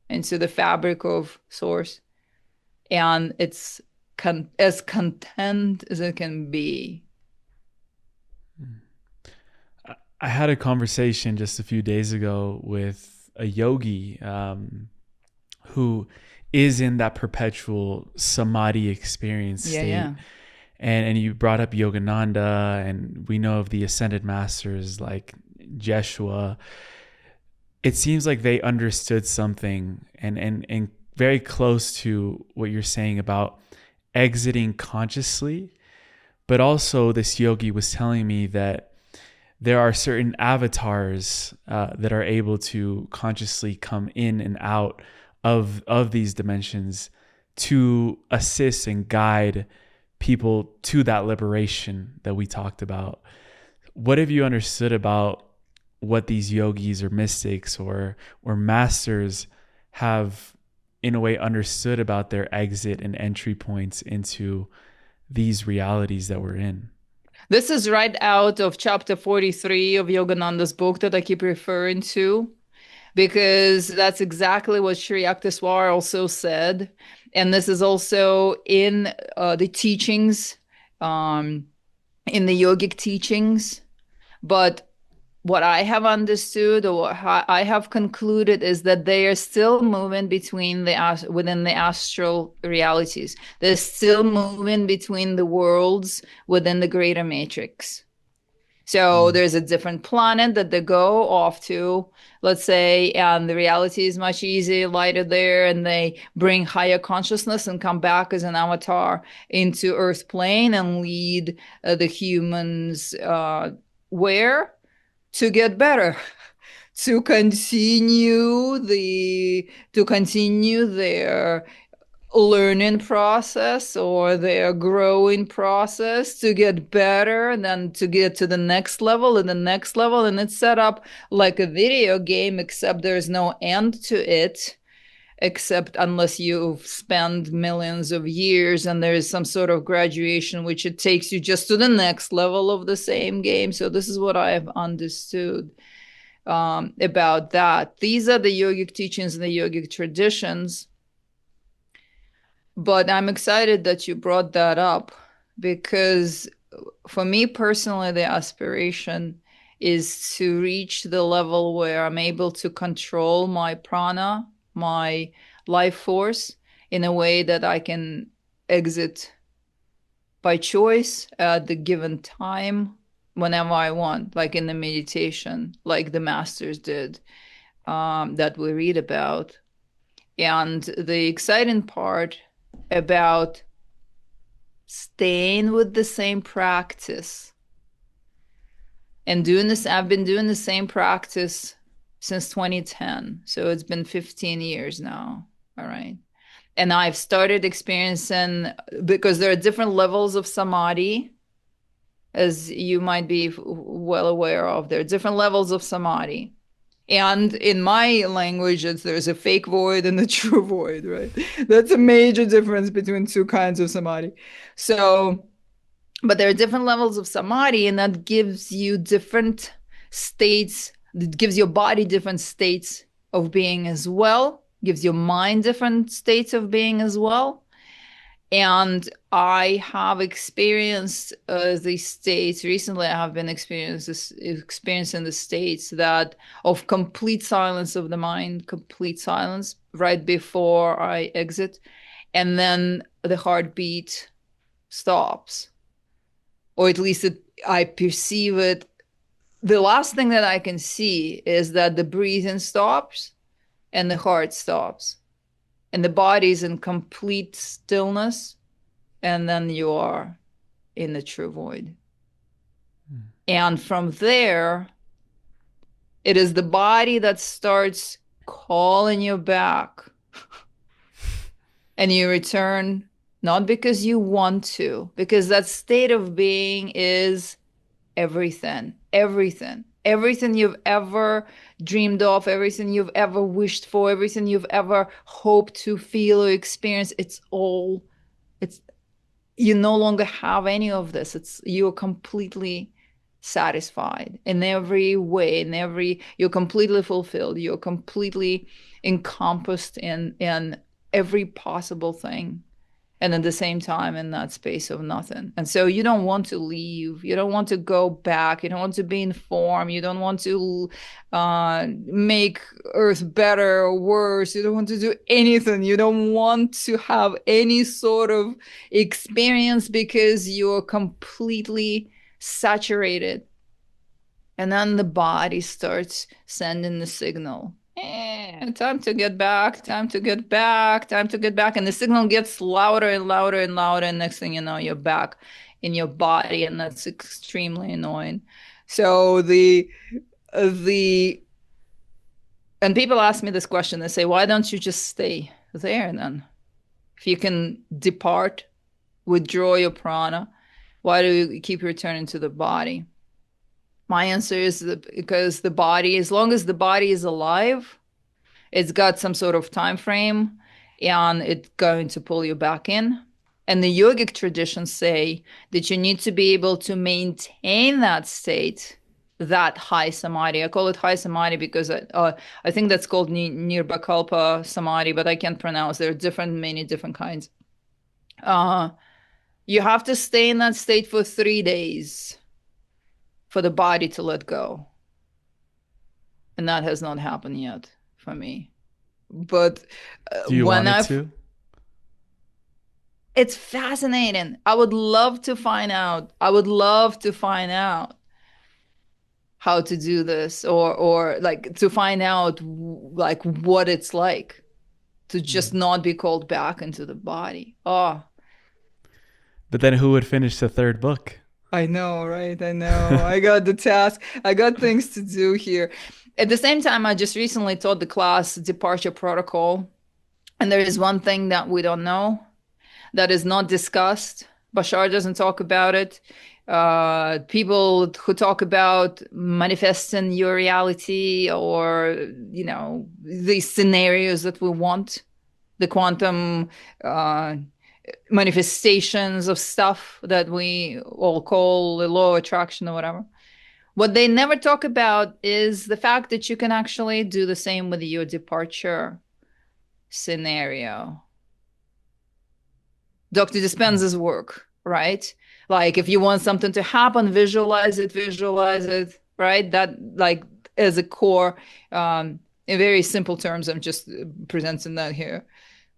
into the fabric of source, and it's as content as it can be. I had a conversation just a few days ago with a yogi who is in that perpetual samadhi experience state. Yeah. And you brought up Yogananda, and we know of the ascended masters like Jeshua. It seems like they understood something and very close to what you're saying about exiting consciously. But also this yogi was telling me that there are certain avatars that are able to consciously come in and out of these dimensions to assist and guide people to that liberation that we talked about. What have you understood about what these yogis or mystics or masters have in a way understood about their exit and entry points into these realities that we're in? This is right out of chapter 43 of Yogananda's book that I keep referring to, because that's exactly what Sri Yukteswar also said. And this is also in the teachings, in the yogic teachings. But what I have understood, or what I have concluded, is that they are still moving within the astral realities. They're still moving between the worlds within the greater matrix. So there's a different planet that they go off to, let's say, and the reality is much easier, lighter there, and they bring higher consciousness and come back as an avatar into Earth plane and lead the humans where? To get better, to continue their learning process or their growing process, to get better and then to get to the next level and the next level. And it's set up like a video game, except there's no end to it, except unless you spend millions of years and there is some sort of graduation, which it takes you just to the next level of the same game. So this is what I have understood about that. These are the yogic teachings and the yogic traditions. But I'm excited that you brought that up, because for me personally, the aspiration is to reach the level where I'm able to control my prana, my life force, in a way that I can exit by choice at the given time whenever I want, like in the meditation, like the masters did, that we read about. And the exciting part about staying with the same practice and doing this, I've been doing the same practice since 2010. So it's been 15 years now. All right. And I've started experiencing, because there are different levels of samadhi, as you might be well aware of. There are different levels of samadhi. And in my language, there's a fake void and a true void, right? That's a major difference between two kinds of samadhi. So But there are different levels of samadhi, and that gives you different states. It gives your body different states of being as well, gives your mind different states of being as well. And I have experienced these states recently. I have been experiencing the states that of complete silence of the mind, complete silence right before I exit, and then the heartbeat stops, or at least I perceive it. The last thing that I can see is that the breathing stops and the heart stops, and the body's in complete stillness, and then you are in the true void. And from there, it is the body that starts calling you back. And you return not because you want to, because that state of being is everything, everything, everything you've ever dreamed of, everything you've ever wished for, everything you've ever hoped to feel or experience. It's you no longer have any of this. It's you're completely satisfied in every way, you're completely fulfilled, you're completely encompassed in every possible thing, and at the same time in that space of nothing. And so you don't want to leave, you don't want to go back, you don't want to be informed, you don't want to make earth better or worse, you don't want to do anything, you don't want to have any sort of experience because you're completely saturated. And then the body starts sending the signal. Time to get back, time to get back, time to get back. And the signal gets louder and louder and louder. And next thing you know, you're back in your body. And that's extremely annoying. So and people ask me this question. They say, why don't you just stay there then? If you can depart, withdraw your prana, why do you keep returning to the body? My answer is because the body, as long as the body is alive, it's got some sort of time frame and it's going to pull you back in. And the yogic traditions say that you need to be able to maintain that state, that high samadhi. I call it high samadhi because I think that's called nirbakalpa samadhi, but I can't pronounce. There are many different kinds. You have to stay in that state for 3 days for the body to let go. And that has not happened yet for me. But Do you want it to? It's fascinating. I would love to find out. I would love to find out how to do this, or like to find out like what it's like to just not be called back into the body. Oh, But then who would finish the third book? I know, right? I know. I got the task. I got things to do here. At the same time, I just recently taught the class departure protocol. And there is one thing that we don't know that is not discussed. Bashar doesn't talk about it. People who talk about manifesting your reality, or, these scenarios that we want, the quantum manifestations of stuff that we all call the law of attraction or whatever. What they never talk about is the fact that you can actually do the same with your departure scenario. Dr. Dispenza's work, right? Like if you want something to happen, visualize it, right? That like as a core, in very simple terms, I'm just presenting that here.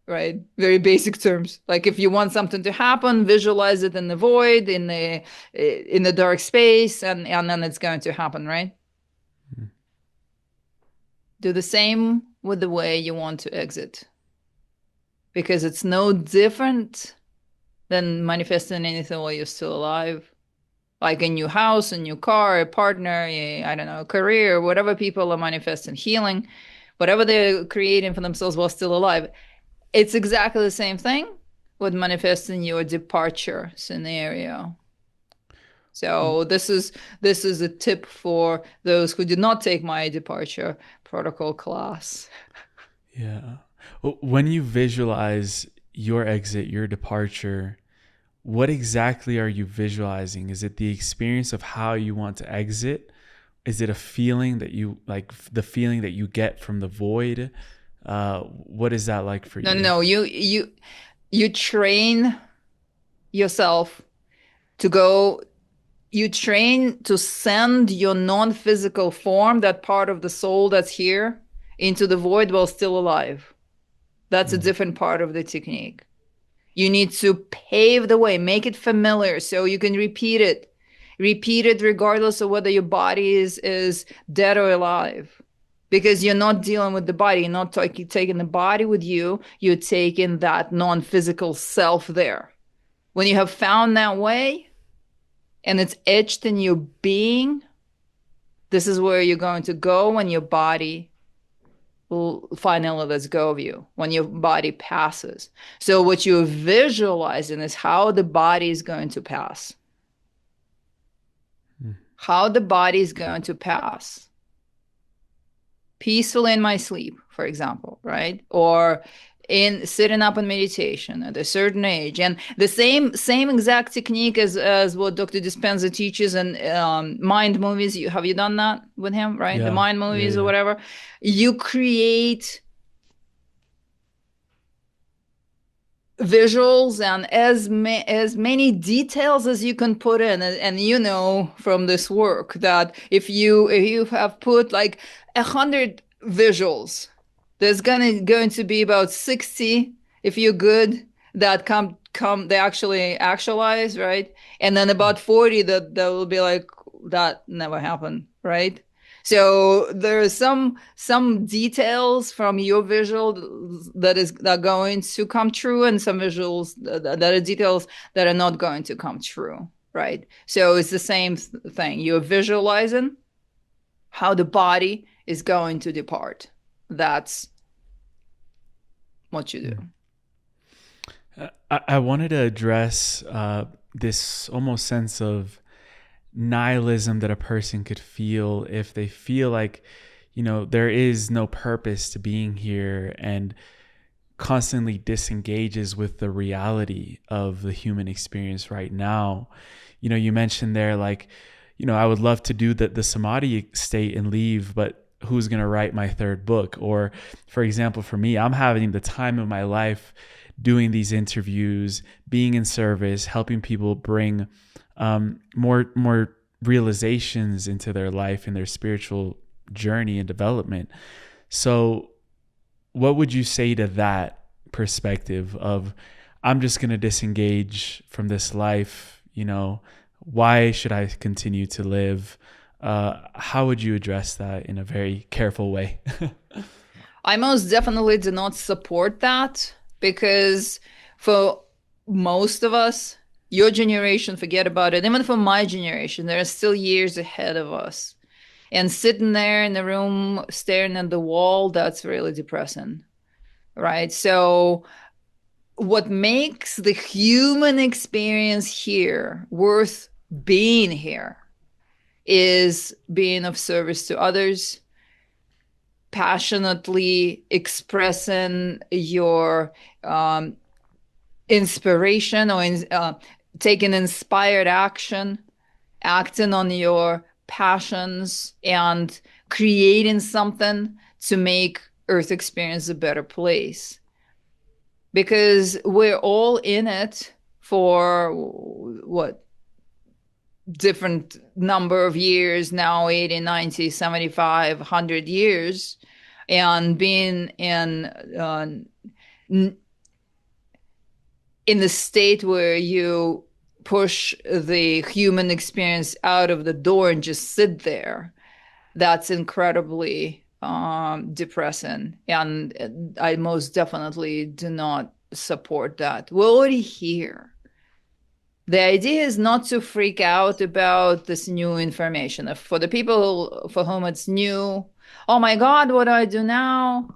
Right? Very basic terms. Like if you want something to happen, visualize it in the void, in the dark space, and then it's going to happen, right? Mm-hmm. Do the same with the way you want to exit. Because it's no different than manifesting anything while you're still alive. Like a new house, a new car, a partner, I don't know, a career, whatever people are manifesting, healing, whatever they're creating for themselves while still alive. It's exactly the same thing with manifesting your departure scenario. So this is a tip for those who did not take my departure protocol class. Yeah. When you visualize your exit, your departure, what exactly are you visualizing? Is it the experience of how you want to exit? Is it a feeling that you like, the feeling that you get from the void? What is that like for No, you? no, you train yourself to go, you train to send your non-physical form, that part of the soul that's here, into the void while still alive. That's a Mm. different part of the technique. You need to pave the way, make it familiar so you can repeat it. Repeat it regardless of whether your body is dead or alive. Because you're not dealing with the body, you're not taking the body with you, you're taking that non-physical self there. When you have found that way and it's etched in your being, this is where you're going to go when your body will finally lets go of you, when your body passes. So what you're visualizing is how the body is going to pass. Mm. How the body is going to pass. Peaceful in my sleep, for example, right? Or in sitting up in meditation at a certain age, and the same exact technique as what Dr. Dispenza teaches in mind movies. Have you done that with him, right? The Yeah, mind yeah, movies or yeah. whatever. You create visuals and as many details as you can put in, and you know from this work that if you have put like 100 visuals, there's going to be about 60, if you're good, that come they actually actualize, right? And then about 40 that will be like, that never happened, right? So there's some details from your visual that are going to come true, and some visuals that are details that are not going to come true, right? So it's the same thing. You're visualizing how the body is going to depart. That's what you do. Mm. I wanted to address this almost sense of nihilism that a person could feel if they feel like, there is no purpose to being here, and constantly disengages with the reality of the human experience right now. You mentioned there, like, I would love to do the Samadhi state and leave, but who's going to write my third book? Or, for example, for me, I'm having the time of my life doing these interviews, being in service, helping people bring more realizations into their life and their spiritual journey and development. So what would you say to that perspective of, I'm just going to disengage from this life? Why should I continue to live? How would you address that in a very careful way? I most definitely do not support that, because for most of us, your generation, forget about it. Even for my generation, there are still years ahead of us. And sitting there in the room staring at the wall, that's really depressing, right? So what makes the human experience here worth being here is being of service to others, passionately expressing your inspiration, or taking inspired action, acting on your passions, and creating something to make Earth experience a better place. Because we're all in it for what, different number of years now, 80, 90, 75, 100 years, and being in the state where you push the human experience out of the door and just sit there, that's incredibly depressing. And I most definitely do not support that. We're already here. The idea is not to freak out about this new information. For the people for whom it's new, oh my God, what do I do now?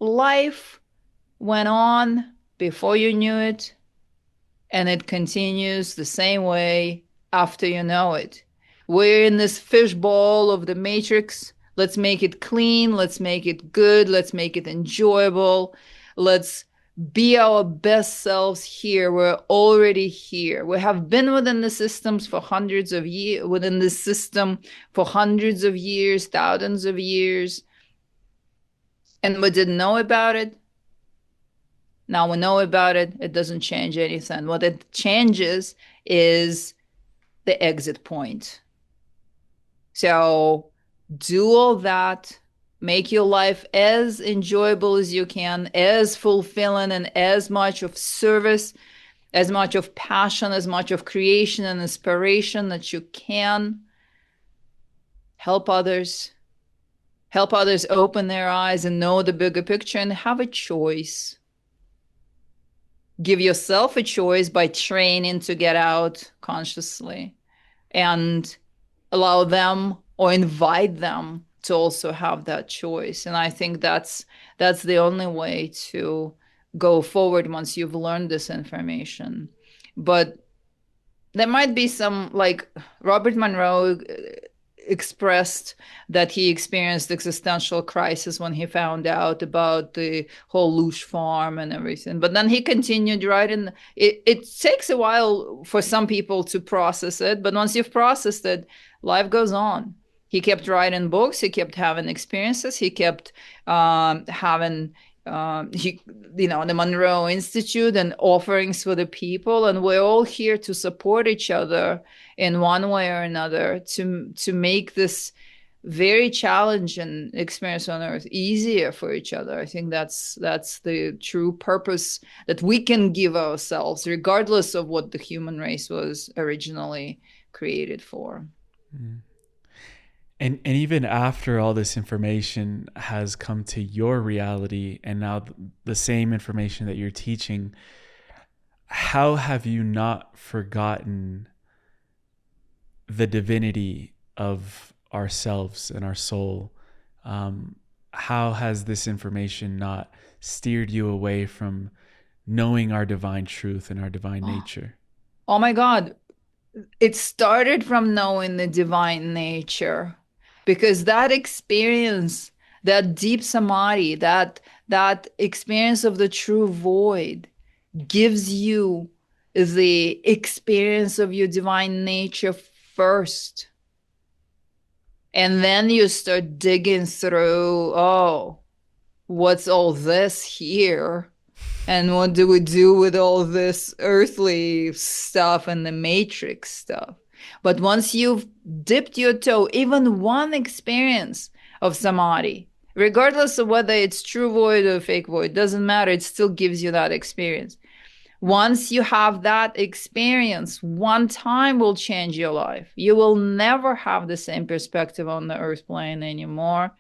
Life went on before you knew it, and it continues the same way after you know it. We're in this fishbowl of the matrix. Let's make it clean. Let's make it good. Let's make it enjoyable. Let's be our best selves here. We're already here. We have been within the systems for hundreds of years, within the system for hundreds of years, thousands of years, and we didn't know about it. Now we know about it. It doesn't change anything. What it changes is the exit point. So do all that, make your life as enjoyable as you can, as fulfilling and as much of service, as much of passion, as much of creation and inspiration that you can. Help others open their eyes and know the bigger picture and have a choice. Give yourself a choice by training to get out consciously, and allow them or invite them to also have that choice. And I think that's the only way to go forward once you've learned this information. But there might be some, like Robert Monroe expressed that he experienced existential crisis when he found out about the whole Lush farm and everything. But then he continued writing. It takes a while for some people to process it, but once you've processed it, life goes on. He kept writing books. He kept having experiences. He kept having the Monroe Institute and offerings for the people, and we're all here to support each other in one way or another to make this very challenging experience on Earth easier for each other. I think that's the true purpose that we can give ourselves, regardless of what the human race was originally created for. Mm. And even after all this information has come to your reality, and now the same information that you're teaching, how have you not forgotten the divinity of ourselves and our soul? How has this information not steered you away from knowing our divine truth and our divine nature? Oh my God. It started from knowing the divine nature, because that experience, that deep samadhi, that experience of the true void gives you the experience of your divine nature first. And then you start digging through, oh, what's all this here? And what do we do with all this earthly stuff and the matrix stuff? But once you've dipped your toe, even one experience of samadhi, regardless of whether it's true void or fake void, doesn't matter. It still gives you that experience. Once you have that experience, one time will change your life. You will never have the same perspective on the earth plane anymore.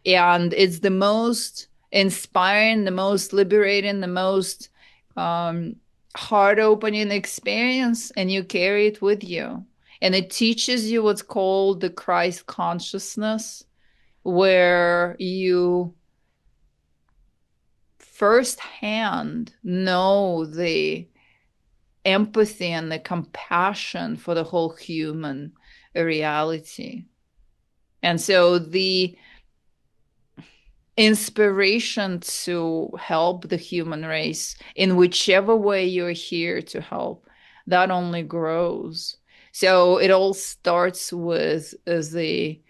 And it's the most inspiring, the most liberating, the most heart-opening experience, and you carry it with you. And it teaches you what's called the Christ consciousness, where you firsthand know the empathy and the compassion for the whole human reality. And so the inspiration to help the human race in whichever way you're here to help, that only grows. So it all starts with the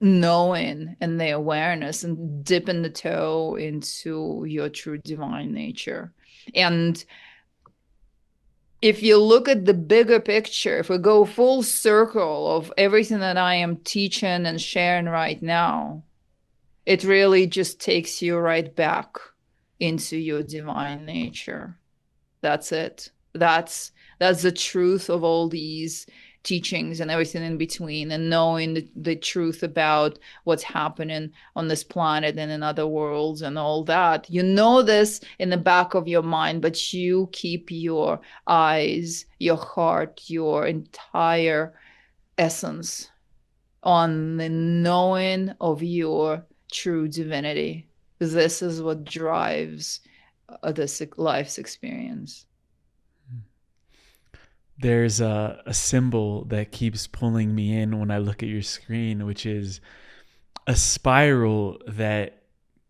knowing and the awareness and dipping the toe into your true divine nature. And if you look at the bigger picture, if we go full circle of everything that I am teaching and sharing right now, it really just takes you right back into your divine nature. That's it. That's the truth of all these teachings and everything in between, and knowing the truth about what's happening on this planet and in other worlds and all that. You know this in the back of your mind, but you keep your eyes, your heart, your entire essence on the knowing of your true divinity. This is what drives this life's experience. There's a symbol that keeps pulling me in when I look at your screen, which is a spiral that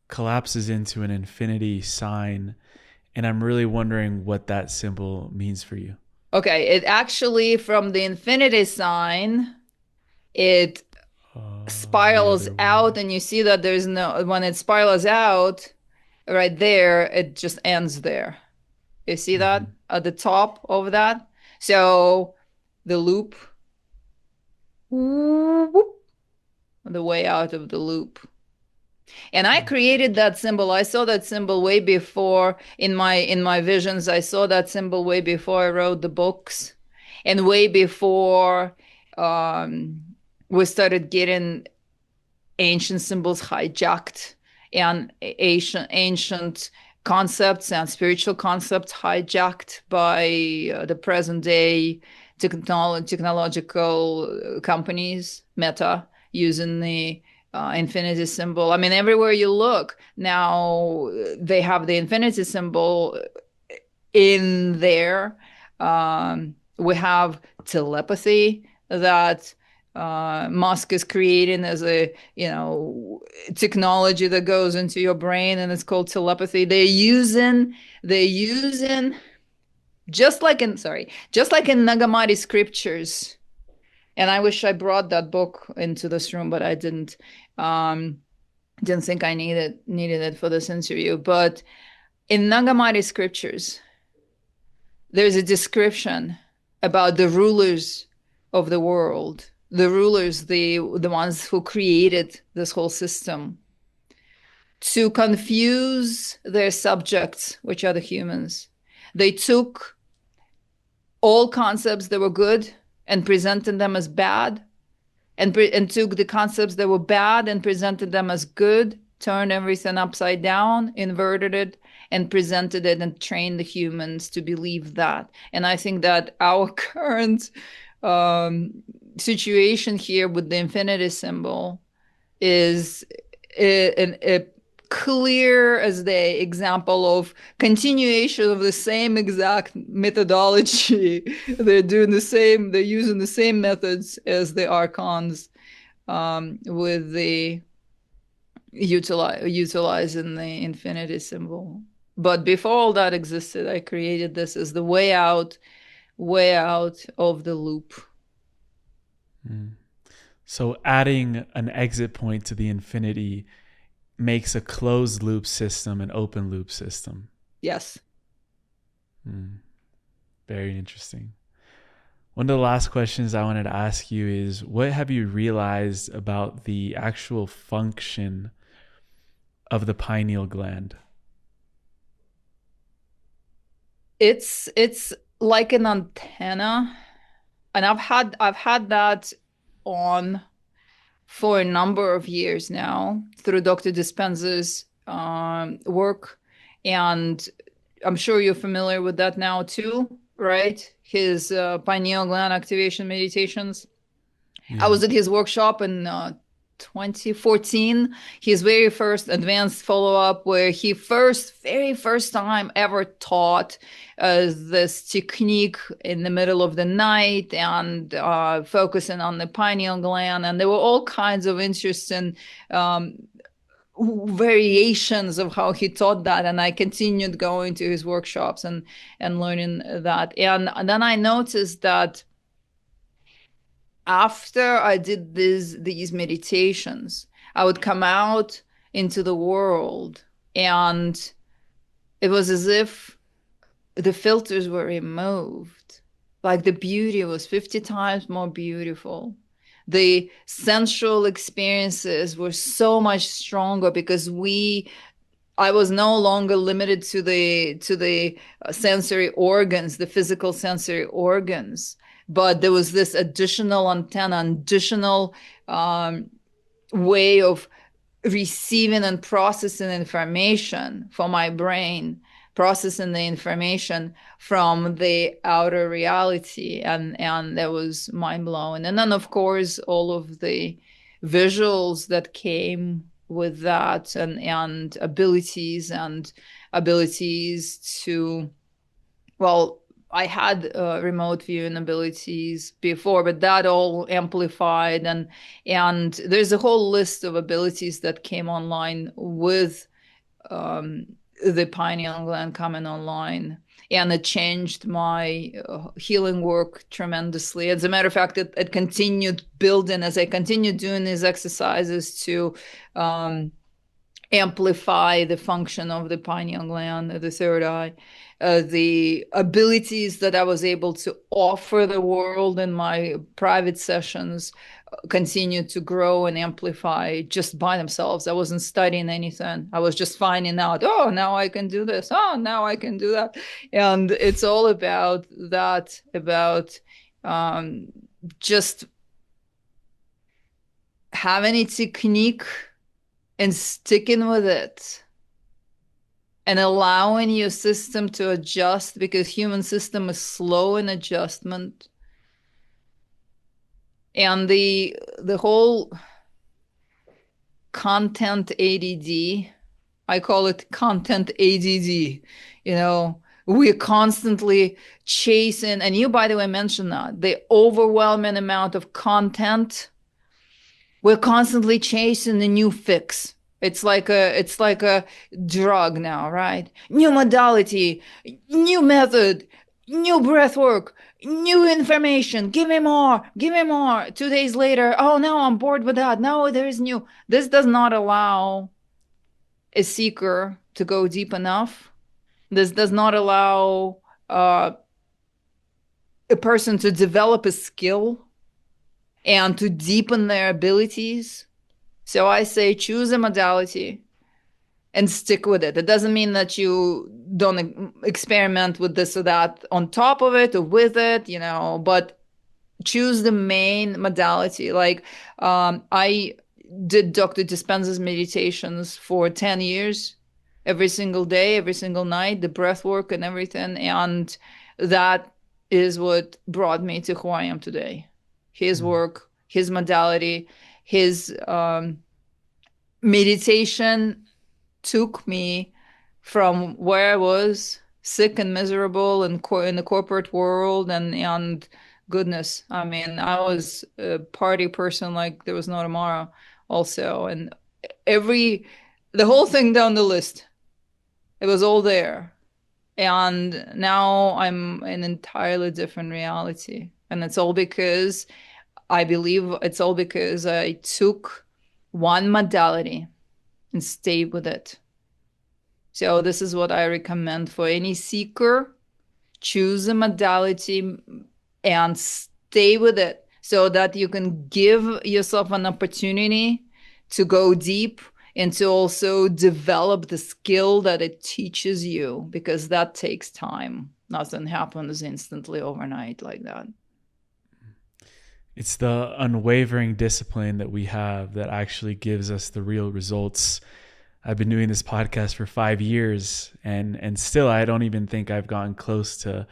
collapses into an infinity sign. And I'm really wondering what that symbol means for you. Okay, it actually, from the infinity sign, it The spirals other out, way. and you see that there's no, when it spirals out right there, it just ends there. You see that Hmm. at the top of that? So the loop, whoop, the way out of the loop. And I created that symbol. I saw that symbol way before in my visions. I saw that symbol way before I wrote the books, and way before um, we started getting ancient symbols hijacked, and ancient concepts and spiritual concepts hijacked by the present day technological companies, Meta, using the infinity symbol. I mean, everywhere you look now, they have the infinity symbol in there. We have telepathy that Musk is creating as a, technology that goes into your brain, and it's called telepathy. They're using just like in Nagamati scriptures. And I wish I brought that book into this room, but I didn't. Um, didn't think I needed it for this interview. But in Nagamati scriptures, there's a description about the rulers of the world, the rulers, the ones who created this whole system, to confuse their subjects, which are the humans. They took all concepts that were good and presented them as bad, and took the concepts that were bad and presented them as good, turned everything upside down, inverted it, and presented it, and trained the humans to believe that. And I think that our current um, situation here with the infinity symbol is a clear as day example of continuation of the same exact methodology. They're using the same methods as the archons, with the utilizing the infinity symbol. But before all that existed, I created this as the way out of the loop. Mm. So adding an exit point to the infinity makes a closed loop system an open loop system. Yes. Mm. Very interesting. One of the last questions I wanted to ask you is, what have you realized about the actual function of the pineal gland? It's like an antenna, and I've had that on for a number of years now through Dr. Dispenza's work. And I'm sure you're familiar with that now too, right? His pineal gland activation meditations. I Yeah. was at his workshop in 2014, his very first advanced follow-up, where he very first time ever taught this technique in the middle of the night, and focusing on the pineal gland. And there were all kinds of interesting um, variations of how he taught that, and I continued going to his workshops and learning that. And then I noticed that after I did these meditations, I would come out into the world, and it was as if the filters were removed. Like the beauty was 50 times more beautiful. The sensual experiences were so much stronger because I was no longer limited to the sensory organs, the physical sensory organs, but there was this additional antenna, additional um, way of receiving and processing information for my brain, processing the information from the outer reality, and that was mind blowing. And then, of course, all of the visuals that came with that, and abilities to, well, I had remote viewing abilities before, but that all amplified, and there's a whole list of abilities that came online with um, the pineal gland coming online. And it changed my healing work tremendously. As a matter of fact, it continued building as I continued doing these exercises to amplify the function of the pineal gland, the third eye, the abilities that I was able to offer the world in my private sessions continued to grow and amplify just by themselves. I wasn't studying anything. I was just finding out, oh, now I can do this. Oh, now I can do that. And it's all about that, about just having a technique and sticking with it and allowing your system to adjust, because human system is slow in adjustment. And the whole content ADD, I call it content ADD, we're constantly chasing, and you, by the way, mentioned that the overwhelming amount of content. We're constantly chasing the new fix. It's like a drug now, right? New modality, new method, new breath work, new information. Give me more, give me more. 2 days later, oh, now I'm bored with that. No, there is new. This does not allow a seeker to go deep enough. This does not allow a person to develop a skill and to deepen their abilities. So I say choose a modality and stick with it. It doesn't mean that you don't experiment with this or that on top of it or with it, but choose the main modality. Like I did Dr. Dispenza's meditations for 10 years, every single day, every single night, the breath work and everything. And that is what brought me to who I am today. His work, his modality, his meditation took me from where I was sick and miserable in the corporate world, and goodness, I mean, I was a party person like there was no tomorrow also. And the whole thing down the list, it was all there. And now I'm in an entirely different reality. And it's all because I believe it's all because I took one modality and stayed with it. So this is what I recommend for any seeker. Choose a modality and stay with it so that you can give yourself an opportunity to go deep and to also develop the skill that it teaches you, because that takes time. Nothing happens instantly overnight like that. It's the unwavering discipline that we have that actually gives us the real results. I've been doing this podcast for 5 years, and still I don't even think I've gotten close to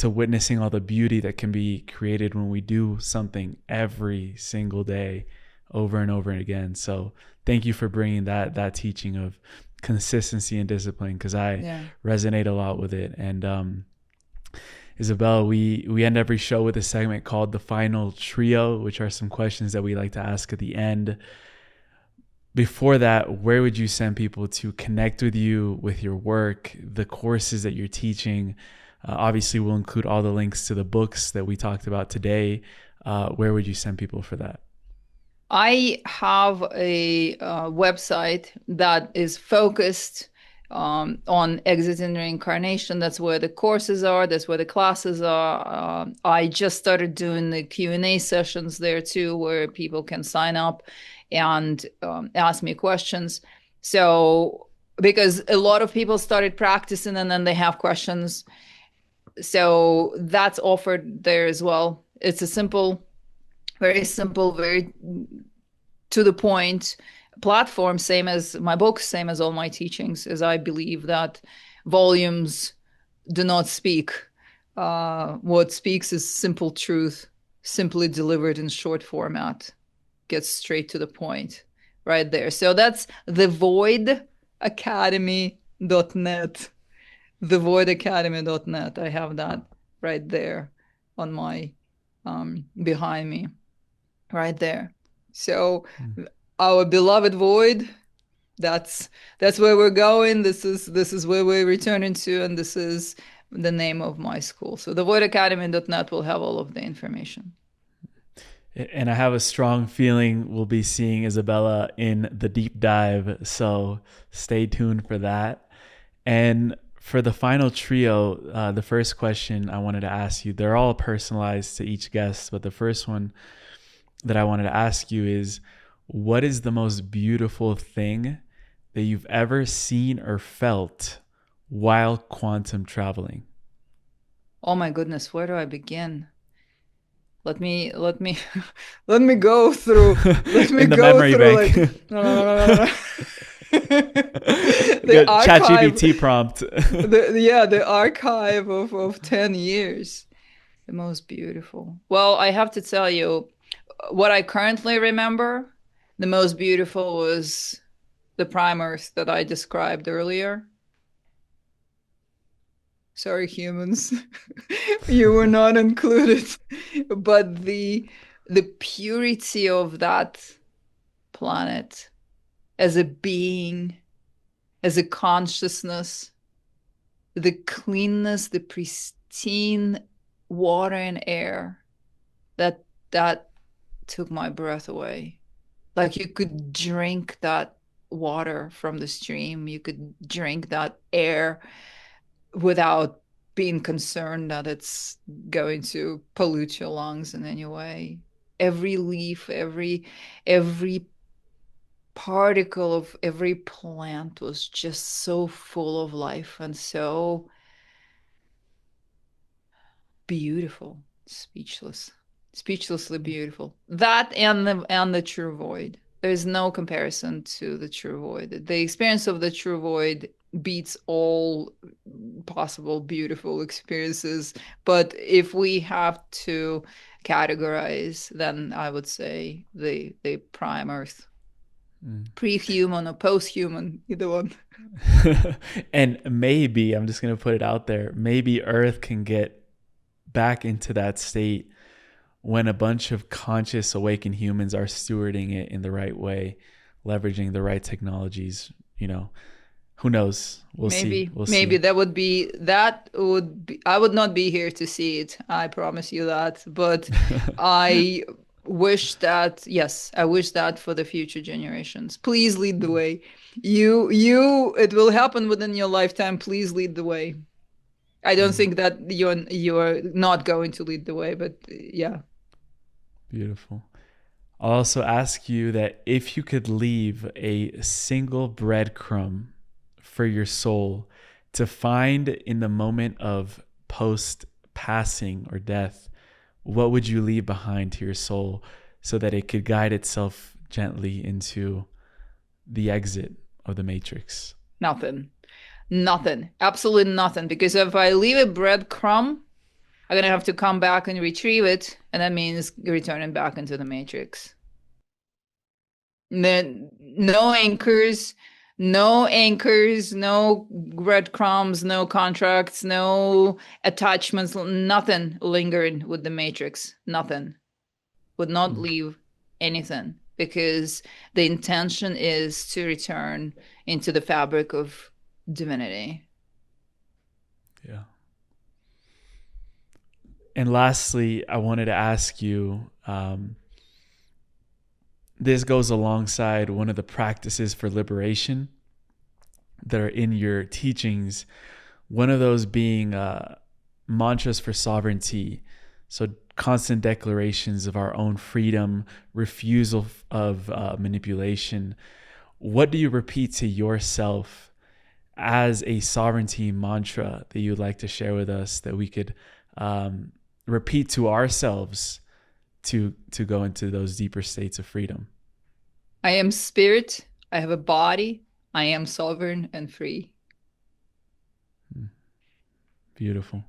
witnessing all the beauty that can be created when we do something every single day over and over and again. So thank you for bringing that teaching of consistency and discipline, because I resonate a lot with it. And Isabella, we end every show with a segment called the Final Trio, which are some questions that we like to ask at the end. Before that, where would you send people to connect with you, with your work, the courses that you're teaching? Obviously, we'll include all the links to the books that we talked about today. Where would you send people for that? I have a website that is focused on exiting reincarnation. That's where the courses are. That's where the classes are. I just started doing the Q&A sessions there too, where people can sign up and ask me questions. So, because a lot of people started practicing and then they have questions. So that's offered there as well. It's a very simple, very to the point platform, same as my books, same as all my teachings, as I believe that volumes do not speak. What speaks is simple truth, simply delivered in short format, gets straight to the point right there. So that's thevoidacademy.net. Thevoidacademy.net. I have that right there on my behind me right there. So our beloved void That's that's where we're going. This is where we're returning to, and this is the name of my school. So the voidacademy.net will have all of the information. And I have a strong feeling we'll be seeing Isabella in the deep dive. So stay tuned for that. And for the final trio, the first question I wanted to ask you, they're all personalized to each guest, but the first one that I wanted to ask you is, what is the most beautiful thing that you've ever seen or felt while quantum traveling? Oh my goodness, where do I begin? Let me let me go through let me In the go memory through bank. like no no no no no, no. The Good chat archive, GPT prompt. the archive of 10 years. The most beautiful. Well, I have to tell you, what I currently remember, the most beautiful was the prime earth that I described earlier. Sorry, humans. You were not included. But the purity of that planet as a being, as a consciousness, the cleanness, the pristine water and air, that took my breath away. Like you could drink that water from the stream, you could drink that air without being concerned that it's going to pollute your lungs in any way. Every leaf, every particle of every plant was just so full of life and so beautiful, speechless, speechlessly beautiful. That and the true void. There's no comparison to the true void. The experience of the true void beats all possible beautiful experiences. But if we have to categorize, then I would say the prime earth. Mm. Pre-human or post-human, either one. And maybe, I'm just going to put it out there, maybe Earth can get back into that state when a bunch of conscious awakened humans are stewarding it in the right way, leveraging the right technologies. Who knows? We'll see. Maybe, We'll maybe see. that would be, I would not be here to see it. I promise you that. But I yes, I wish that for the future generations. Please lead the way. It will happen within your lifetime. Please lead the way. I don't Mm, think that you're not going to lead the way, but yeah. beautiful. I'll also ask you that if you could leave a single breadcrumb for your soul to find in the moment of post passing or death, what would you leave behind to your soul so that it could guide itself gently into the exit of the matrix? Nothing. Nothing. Absolutely nothing. Because if I leave a breadcrumb, I'm gonna have to come back and retrieve it, and that means returning back into the matrix. Then no anchors, no breadcrumbs, no contracts, no attachments, nothing lingering with the matrix. Nothing. Would not Mm, leave anything because the intention is to return into the fabric of divinity. yeah. And lastly, I wanted to ask you, this goes alongside one of the practices for liberation that are in your teachings. One of those being mantras for sovereignty. So constant declarations of our own freedom, refusal of manipulation. What do you repeat to yourself as a sovereignty mantra that you'd like to share with us that we could repeat to ourselves to go into those deeper states of freedom? I am spirit. I have a body. I am sovereign and free. Beautiful.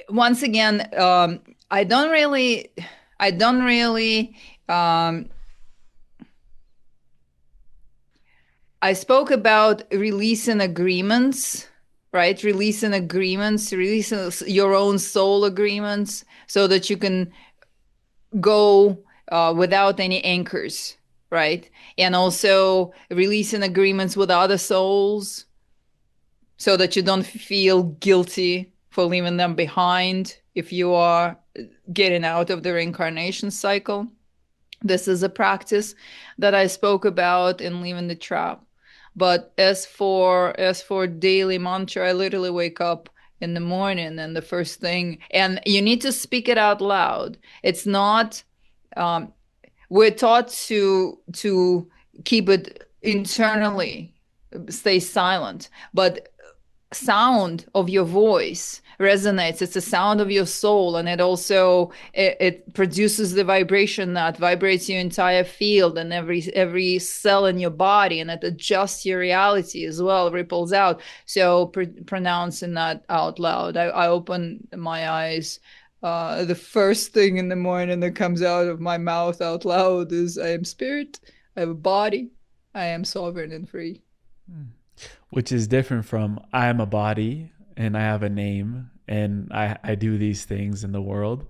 Once again, I don't really, I don't really, um, I spoke about releasing agreements, right? Releasing agreements, releasing your own soul agreements so that you can go without any anchors, right? And also releasing agreements with other souls so that you don't feel guilty for leaving them behind if you are getting out of the reincarnation cycle. This is a practice that I spoke about in Leaving the Trap. But as for daily mantra, I literally wake up in the morning and the first thing, and you need to speak it out loud. It's not um, we're taught to keep it internally, stay silent, but sound of your voice resonates. It's the sound of your soul, and it produces the vibration that vibrates your entire field and every cell in your body, and it adjusts your reality as well, ripples out. So pronouncing that out loud, I open my eyes. The first thing in the morning that comes out of my mouth out loud is, I am spirit, I have a body, I am sovereign and free. Which is different from I am a body and I have a name and I do these things in the world.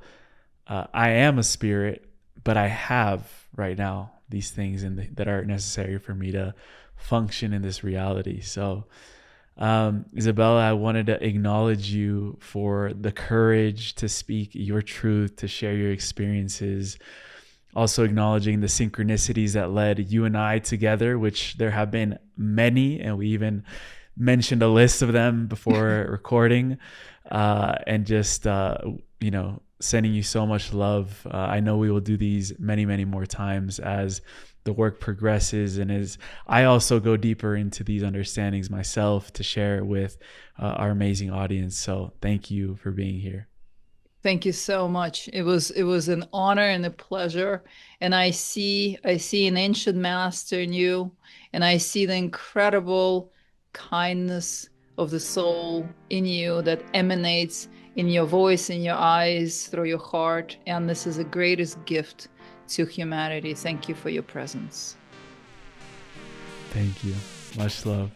I am a spirit, but I have right now these things that are necessary for me to function in this reality. So, Isabella, I wanted to acknowledge you for the courage to speak your truth, to share your experiences, also acknowledging the synchronicities that led you and I together, which there have been many, and we even mentioned a list of them before recording, and just, sending you so much love. I know we will do these many, many more times as the work progresses and as I also go deeper into these understandings myself to share with our amazing audience. So thank you for being here. Thank you so much. It was an honor and a pleasure. And I see an ancient master in you, and I see the incredible kindness of the soul in you that emanates in your voice, in your eyes, through your heart. And this is the greatest gift to humanity. Thank you for your presence. Thank you. Much love.